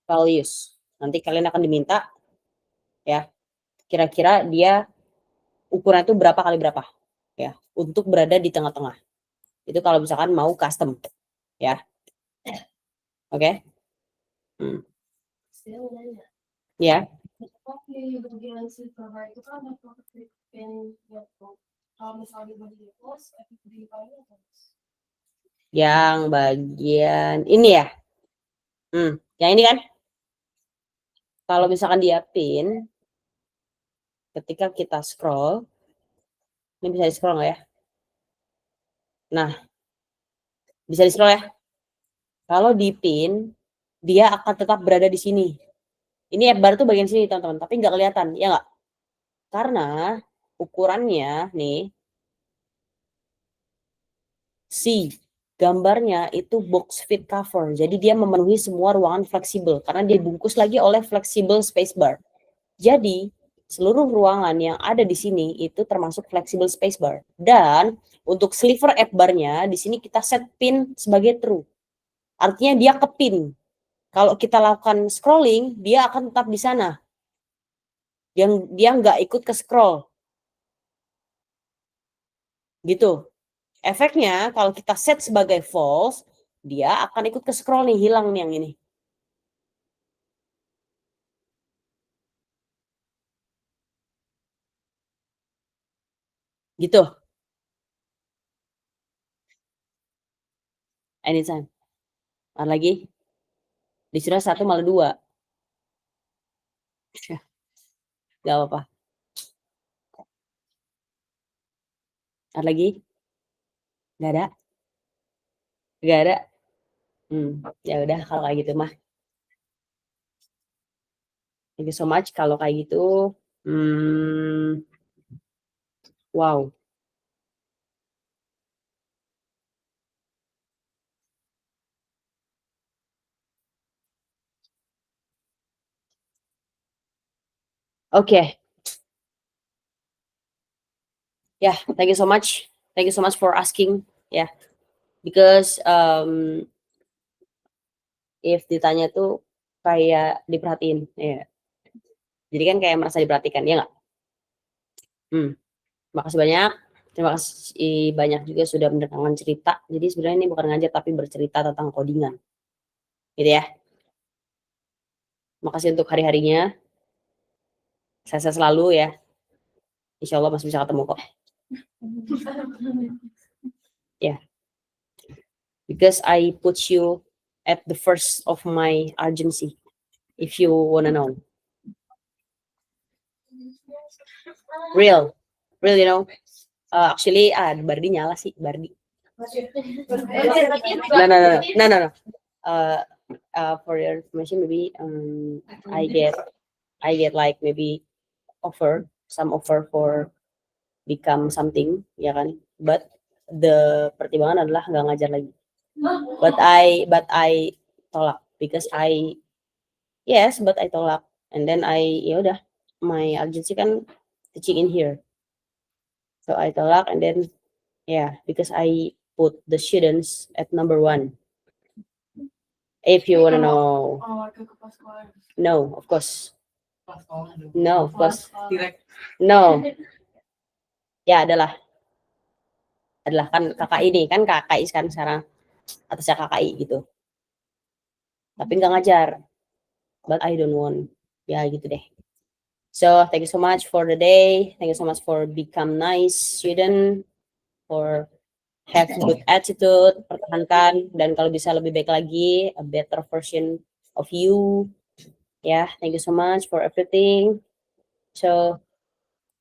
values. Nanti kalian akan diminta ya, kira-kira dia ukuran itu berapa kali berapa ya, untuk berada di tengah-tengah. Itu kalau misalkan mau custom ya. Oke. Ya. Tapi bagian silver itu kan ada pin gitu. Kalau misalnya bagi pos, di bawahnya terus. Yang bagian ini ya. Yang ini kan. Kalau misalkan dia pin, ketika kita scroll, ini bisa di scroll nggak ya? Nah, bisa di scroll ya. Kalau di pin, dia akan tetap berada di sini. Ini app bar tuh bagian sini teman-teman, tapi nggak kelihatan, ya nggak? Karena ukurannya nih, si gambarnya itu box fit cover. Jadi dia memenuhi semua ruangan fleksibel karena dia dibungkus lagi oleh flexible spacebar. Jadi seluruh ruangan yang ada di sini itu termasuk flexible spacebar. Dan untuk sliver app barnya di sini kita set pin sebagai true. Artinya dia kepin. Kalau kita lakukan scrolling, dia akan tetap di sana. Dia nggak ikut ke scroll. Gitu. Efeknya kalau kita set sebagai false, dia akan ikut ke scroll nih, hilang nih yang ini. Gitu. Anytime. Ada lagi? Disuruh 1 malah 2. Gak apa-apa. Ada lagi? Gak ada? Gak ada? Ya udah kalau kayak gitu mah. Thank you so much kalau kayak gitu. Wow. Okay. Yeah, thank you so much. Thank you so much for asking. Yeah, because if ditanya tuh kayak diperhatiin, ya. Jadi kan kayak merasa diperhatikan, ya nggak? Makasih banyak. Terima kasih banyak juga sudah mendengarkan cerita. Jadi sebenarnya ini bukan ngajar tapi bercerita tentang codingan. Gitu ya. Makasih untuk hari-harinya. Saya selalu ya. Insya Allah masih bisa ketemu kok. Yeah. Because I put you at the first of my urgency. If you wanna know. Real, you know. Actually, Bardi nyala sih, Bardi. No. For your information, maybe I get like maybe some offer for become something, ya kan? But the pertimbangan adalah nggak ngajar lagi. But I tolak because but I tolak, and then ya udah, my urgency kan teaching in here, so I tolak, and then because I put the students at number 1. If you wanna know, no, of course, no, of course, no, ya adalah kan KKI nih, kan KKI kan sekarang atasnya KKI gitu, tapi nggak ngajar, but I don't want, ya gitu deh. So thank you so much for the day, thank you so much for become nice student, for have good attitude, pertahankan, dan kalau bisa lebih baik lagi, a better version of you. Thank you so much for everything. So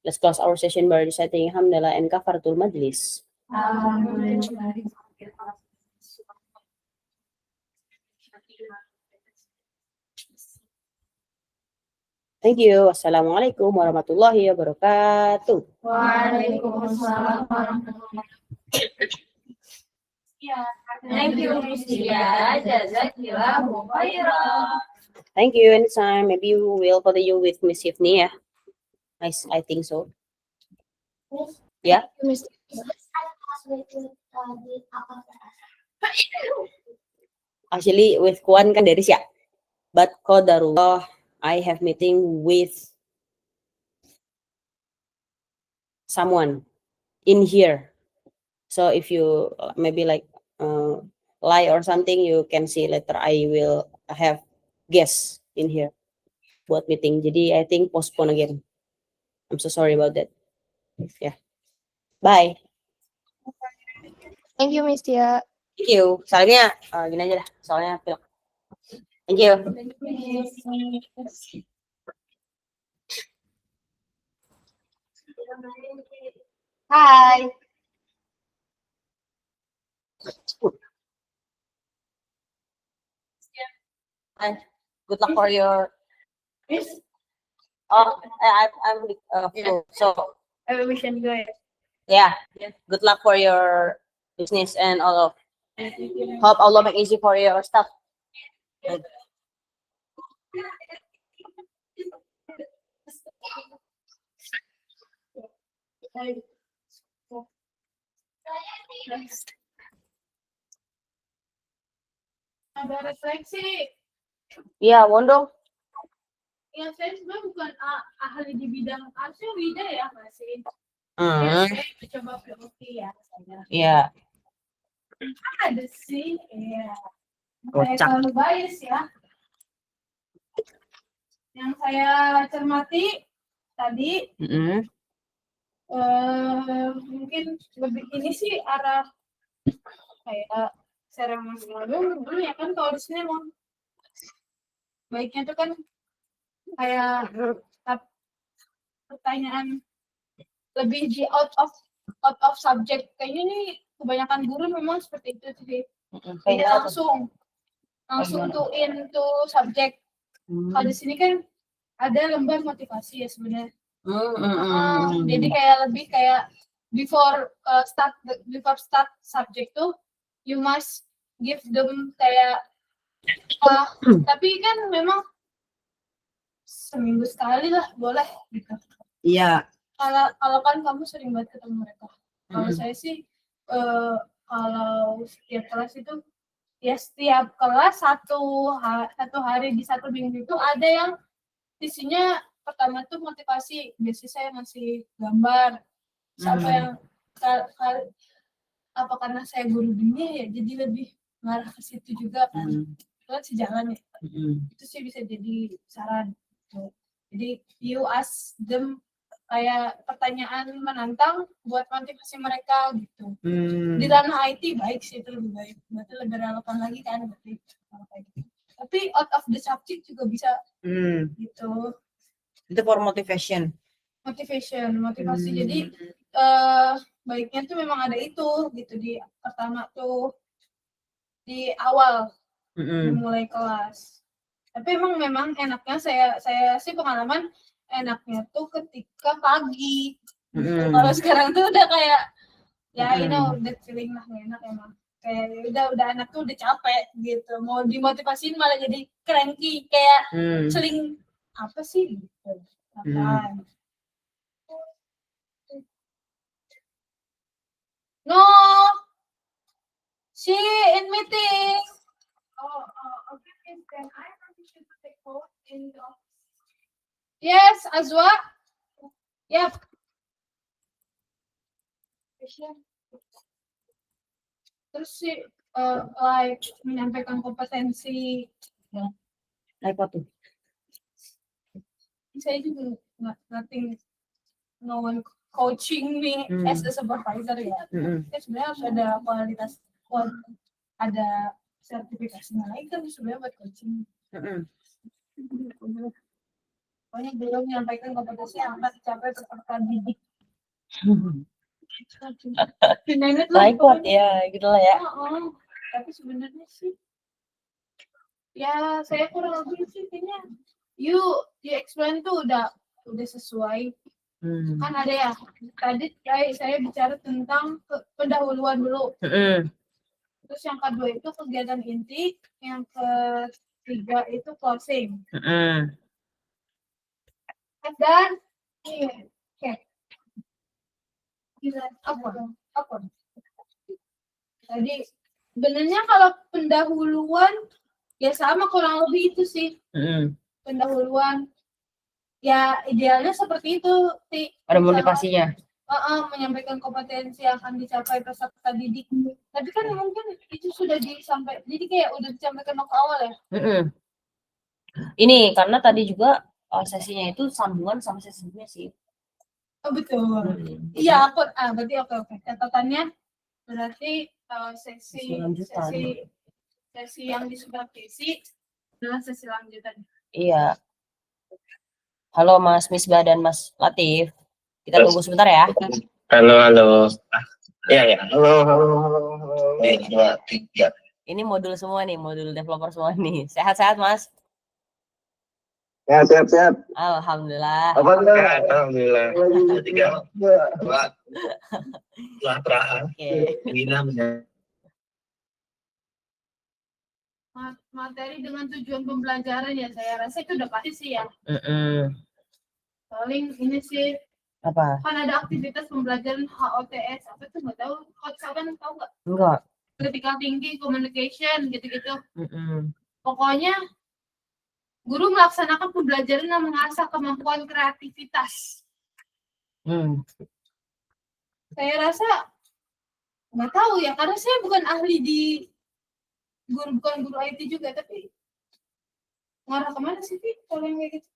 let's close our session by reciting hamdalah and kafaratul majlis. Thank you. Wassalamualaikum warahmatullahi wabarakatuh. Waalaikumsalam warahmatullahi wabarakatuh. Thank you, Miss Dia. Jazakillahu khairan. Thank you. Anytime. Maybe we will continue with Miss Yifni, ya. I think so. Yeah. Actually with Kuan kan dari siya. But qadarullah, I have meeting with someone in here. So if you maybe like lie or something, you can see later I will have guests in here. buat meeting. Jadi I think postpone again. I'm so sorry about that. Yeah. Bye. Thank you, Miss Tia. Thank you. Soalnya gini aja dah. Soalnya pilek. Thank you. Hi. Good luck for your. Yes. I'm full. So We can go. yeah. Good luck for your business and all of. Hope Allah make easy for your stuff. Ada refleksi. Iya, Wondong. Ya, saya sebenarnya bukan ahli di bidang arsiu Wida ya, masih. Hmm. Saya coba POV ya. Saya. Iya. Ada sih, ya. Saya Kocak. terlalu bias ya. Yang saya cermati tadi, Mm-mm. mungkin lebih ini sih arah kayak seremoni dulu ya kan kalau di sini mau baiknya tuh kan kayak pertanyaan lebih di out of subject kayaknya nih kebanyakan guru memang seperti itu sih. Jadi langsung to into subject. Kalau di sini kan ada lembar motivasi ya sebenarnya. Jadi kayak lebih kayak before start subject tuh you must give them kayak tapi kan memang seminggu sekali lah boleh gitu. Iya. Kalau kan kamu sering banget ketemu mereka. Kalau saya sih kalau setiap kelas itu ya setiap kelas satu hari di satu minggu itu ada yang isinya pertama tuh motivasi. Biasanya saya ngasih gambar. Siapa yang apa karena saya guru dunia ya jadi lebih ngarah ke situ juga kan. Kan sejalan ya. Itu sih bisa jadi saran. Jadi you ask them kayak pertanyaan menantang buat motivasi mereka gitu. Di ranah IT baik sih itu lebih baik. Berarti lebih relevan lagi kan berarti kalau kayak gitu. Tapi out of the subject juga bisa gitu. Itu for motivation. Motivasi. Jadi baiknya tuh memang ada itu gitu di pertama tuh di awal mulai kelas. Tapi memang enaknya saya sih pengalaman enaknya tuh ketika pagi. Kalau sekarang tuh udah kayak ya udah feeling lah gak enak emang. Kayak udah anak tuh udah capek gitu. Mau dimotivasiin malah jadi cranky kayak seling apa sih gitu. Apaan. No. She in meeting. Okay, then I should take vote in the office. Yes, Azwa. Yep. Terus sih like menyampaikan kompetensi. Apa tuh? Saya juga nothing, no one coaching me as a supervisor ya. Sebenarnya harus ada kualitas, ada sertifikasinya lagi kan sebenarnya buat coaching. Pokoknya belum menyampaikan kompetensi yang akan dicapai peserta didik. Like what ya, gitu lah ya. Tapi sebenarnya sih, ya saya kurang lebih sih kayaknya you explain tuh udah sesuai. Kan ada ya tadi saya bicara tentang pendahuluan dulu. Terus yang kedua itu kegiatan inti, yang ketiga itu closing. Dan apa? Jadi sebenarnya kalau pendahuluan ya sama kurang lebih itu sih. Pendahuluan ya idealnya seperti itu sih. Ada motivasinya. Menyampaikan kompetensi yang akan dicapai peserta didik. Tapi kan mungkin itu sudah disampaikan, jadi kayak udah disampaikan ke awal ya. Ini karena tadi juga sesinya itu sambungan sama sesi sebelumnya sih. Oh, betul. Hmm. Iya, berarti oke. Catatannya berarti sesi Lanjutan. sesi yang di supervisi adalah sesi lanjutan. Iya. Halo Mas Misbah dan Mas Latif. Kita tunggu sebentar ya. Halo. Iya. Halo. 1, 2, 3. Ini modul semua nih, modul developer semua nih. Sehat-sehat Mas? Ya, siap. Alhamdulillah. Apa enggak? Alhamdulillah. 3, 2, Latra. Oke. Wina. Materi dengan tujuan pembelajaran ya saya rasa itu udah pasti sih ya. Paling ini sih Apa? kan ada aktivitas pembelajaran HOTS apa tuh nggak tahu. Kalian tahu nggak? Enggak. Critical thinking, communication gitu-gitu. Pokoknya guru melaksanakan pembelajaran dan mengasah kemampuan kreativitas. Saya rasa nggak tahu ya karena saya bukan ahli di bukan guru IT juga tapi ngarah kemana sih Pi, kalau yang kayak gitu?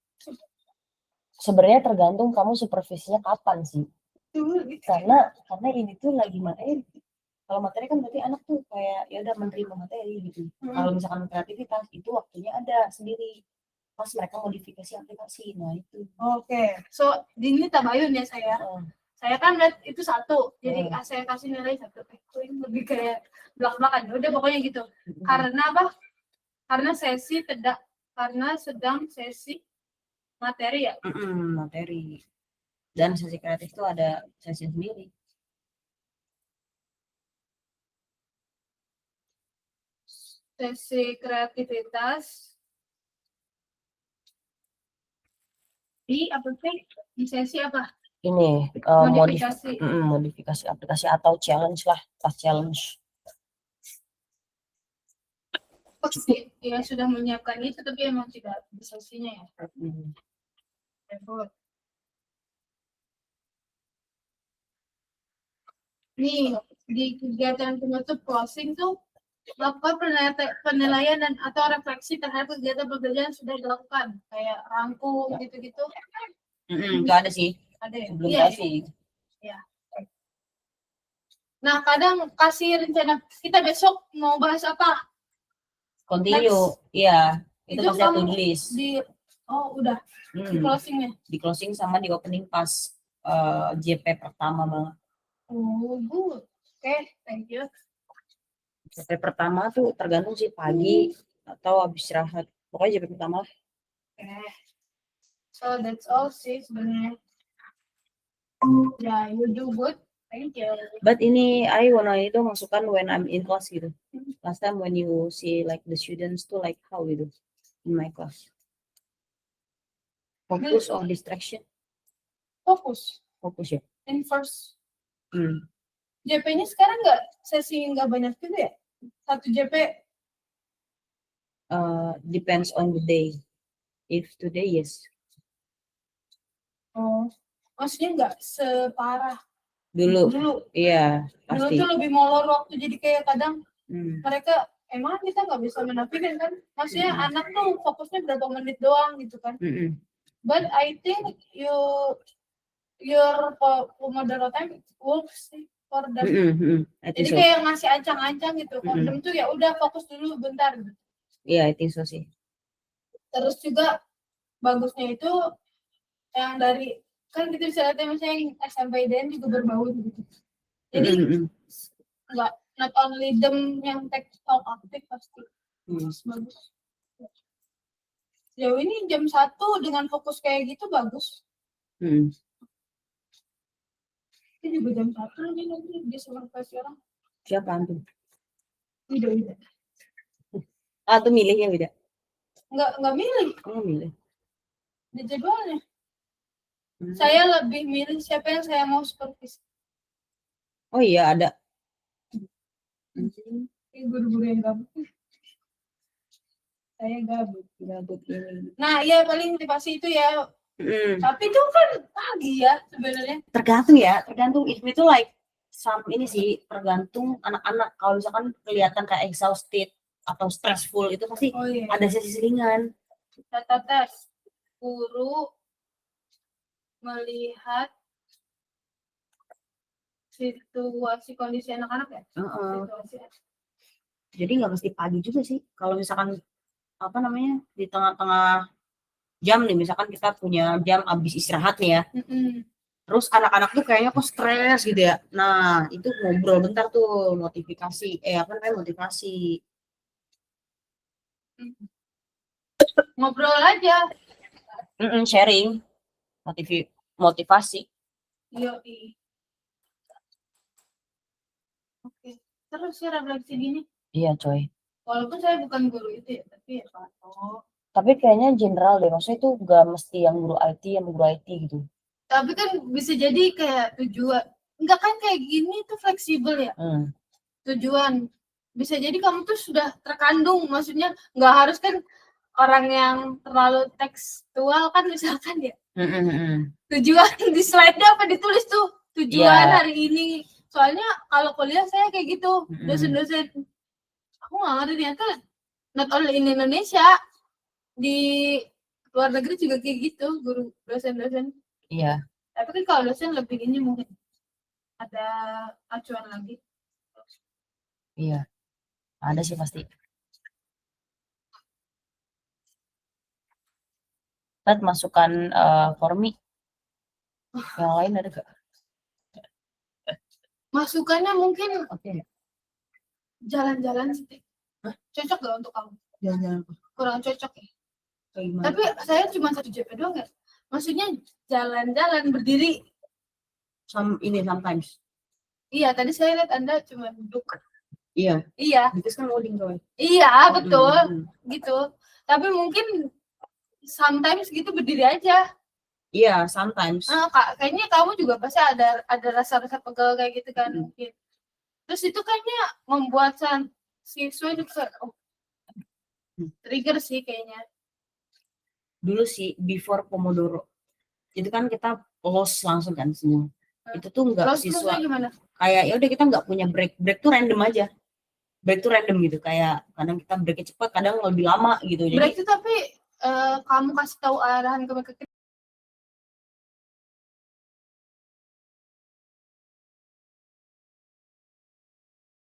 Sebenarnya tergantung kamu supervisinya kapan sih. Dulu gitu. Karena ini tuh lagi materi. Kalau materi kan berarti anak tuh kayak ya udah menerima materi gitu. Kalau misalkan kreativitas itu waktunya ada sendiri. Pas mereka modifikasi aplikasi. Nah itu. Oke, so ini tabayun ya saya. Saya kan lihat itu satu, jadi saya kasih nilai 1. Itu lebih kayak belak-belakan. Udah pokoknya gitu. Karena apa? Karena sedang sesi materi ya. Materi. Dan sesi kreatif itu ada sesi sendiri. Sesi kreativitas di apa sih? Di sesi apa? Ini Modifikasi. modifikasi aplikasi atau challenge lah, pas challenge. Ya sudah menyiapkan itu tapi emang tidak di sesinya ya. Nih di kegiatan penutup closing tuh lakukan penilaian dan atau refleksi terhadap kegiatan pembelajaran sudah dilakukan kayak rangkum gitu-gitu. Itu ada sih. Ada ya? Belum Iya. kasih. Iya. Nah kadang kasih rencana kita besok mau bahas apa? Continue. Iya. Itu pasti kamu to list. Udah di closingnya. Di closing sama di opening pas JP pertama banget. Oh good. Oke, thank you. JP pertama tuh tergantung sih pagi atau habis istirahat. Pokoknya JP pertama lah. So that's all sih sebenarnya. Yeah, you do good. Thank you. But ini I wanna itu masukkan when I'm in class gitu. Last time when you see like the students tuh like how gitu in my class. Focus or distraction? Fokus. Fokus ya. In first. JP-nya sekarang nggak banyak juga ya? 1 JP. Depends on the day. If today yes. Oh, maksudnya nggak separah Dulu. Iya, Dulu pasti. tuh lebih molor waktu jadi kayak kadang mereka emang kita nggak bisa menafikan kan? Maksudnya anak tuh fokusnya berapa menit doang gitu kan? But I think your Pomodoro time works for them. Jadi So. kayak ngasih ancang-ancang gitu. For them tuh ya udah fokus dulu bentar. Gitu. Iya, I think so sih. Terus juga bagusnya itu yang dari kan kita bisa lihat misalnya yang SMP dan juga berbaur gitu. Jadi nggak not only them yang take talk aktif pasti bagus. Jauh ini jam 1 dengan fokus kayak gitu bagus. Ini juga jam 1 nih nanti di supervisi orang. Siapa antum? Tidak. Antum milihnya beda? Nggak milih. Oh, milih. Di jadwalnya. Saya lebih milih siapa yang saya mau supervisi. Oh iya ada. Guru-guru yang gabut. Saya gabut ini. Nah, ya paling motivasi itu ya. Tapi itu kan pagi ya sebenarnya. Tergantung if itu like ini sih tergantung anak-anak. Kalau misalkan kelihatan kayak exhausted atau stressful itu pasti ada sesi ringan. Tes. guru melihat situasi kondisi anak-anak ya. Heeh. Situasi. Jadi nggak mesti pagi juga sih. Kalau misalkan apa namanya di tengah-tengah jam nih, misalkan kita punya jam habis istirahat nih ya. Mm-mm. Terus anak-anak tuh kayaknya kok stres gitu ya. Nah, itu ngobrol bentar tuh notifikasi. Apa namanya motivasi. Ngobrol aja. Sharing. Motivasi. Yoi. Oke. Terus ya refleksi gini. Iya coy. Walaupun saya bukan guru itu ya, tapi ya kalau Tapi kayaknya general deh. Maksudnya itu gak mesti yang guru IT gitu. tapi kan bisa jadi kayak tujuan. Enggak kan kayak gini tuh fleksibel ya. Tujuan. Bisa jadi kamu tuh sudah terkandung, maksudnya nggak harus kan orang yang terlalu tekstual kan misalkan ya. Tujuan di slide-nya apa ditulis tuh tujuan Iya. hari ini. Soalnya kalau kuliah saya kayak gitu, dosen-dosen aku nggak ngerti ternyata not only in Indonesia, di luar negeri juga kayak gitu guru dosen-dosen. Iya. Tapi kan kalau dosen lebih ini mungkin ada acuan lagi. Iya. Ada sih pasti. Ted masukkan Formi. Yang lain ada gak? Masukannya mungkin Oke. jalan-jalan sih. Cocok gak untuk kamu? Jangan Kurang cocok ya. kayak gimana? Tapi saya cuma 1 JP doang ya. Maksudnya jalan-jalan berdiri. Sometimes. Iya, tadi saya lihat Anda cuma duduk. Iya. Iya, Itu kan loading coy. iya betul gitu. Tapi mungkin sometimes gitu berdiri aja. Iya, sometimes. Kayaknya kamu juga pasti ada rasa-rasa pegel kayak gitu kan mungkin. Terus itu kayaknya membuat siswa juga trigger sih kayaknya. Dulu sih before Pomodoro. Itu kan kita lost langsung kan semua. Itu tuh enggak siswa Gimana? kayak ya udah kita nggak punya break tuh random aja. Break tuh random gitu, kayak kadang kita breaknya cepat, kadang lebih lama gitu. Jadi Break itu tapi kamu kasih tahu arahan ke mereka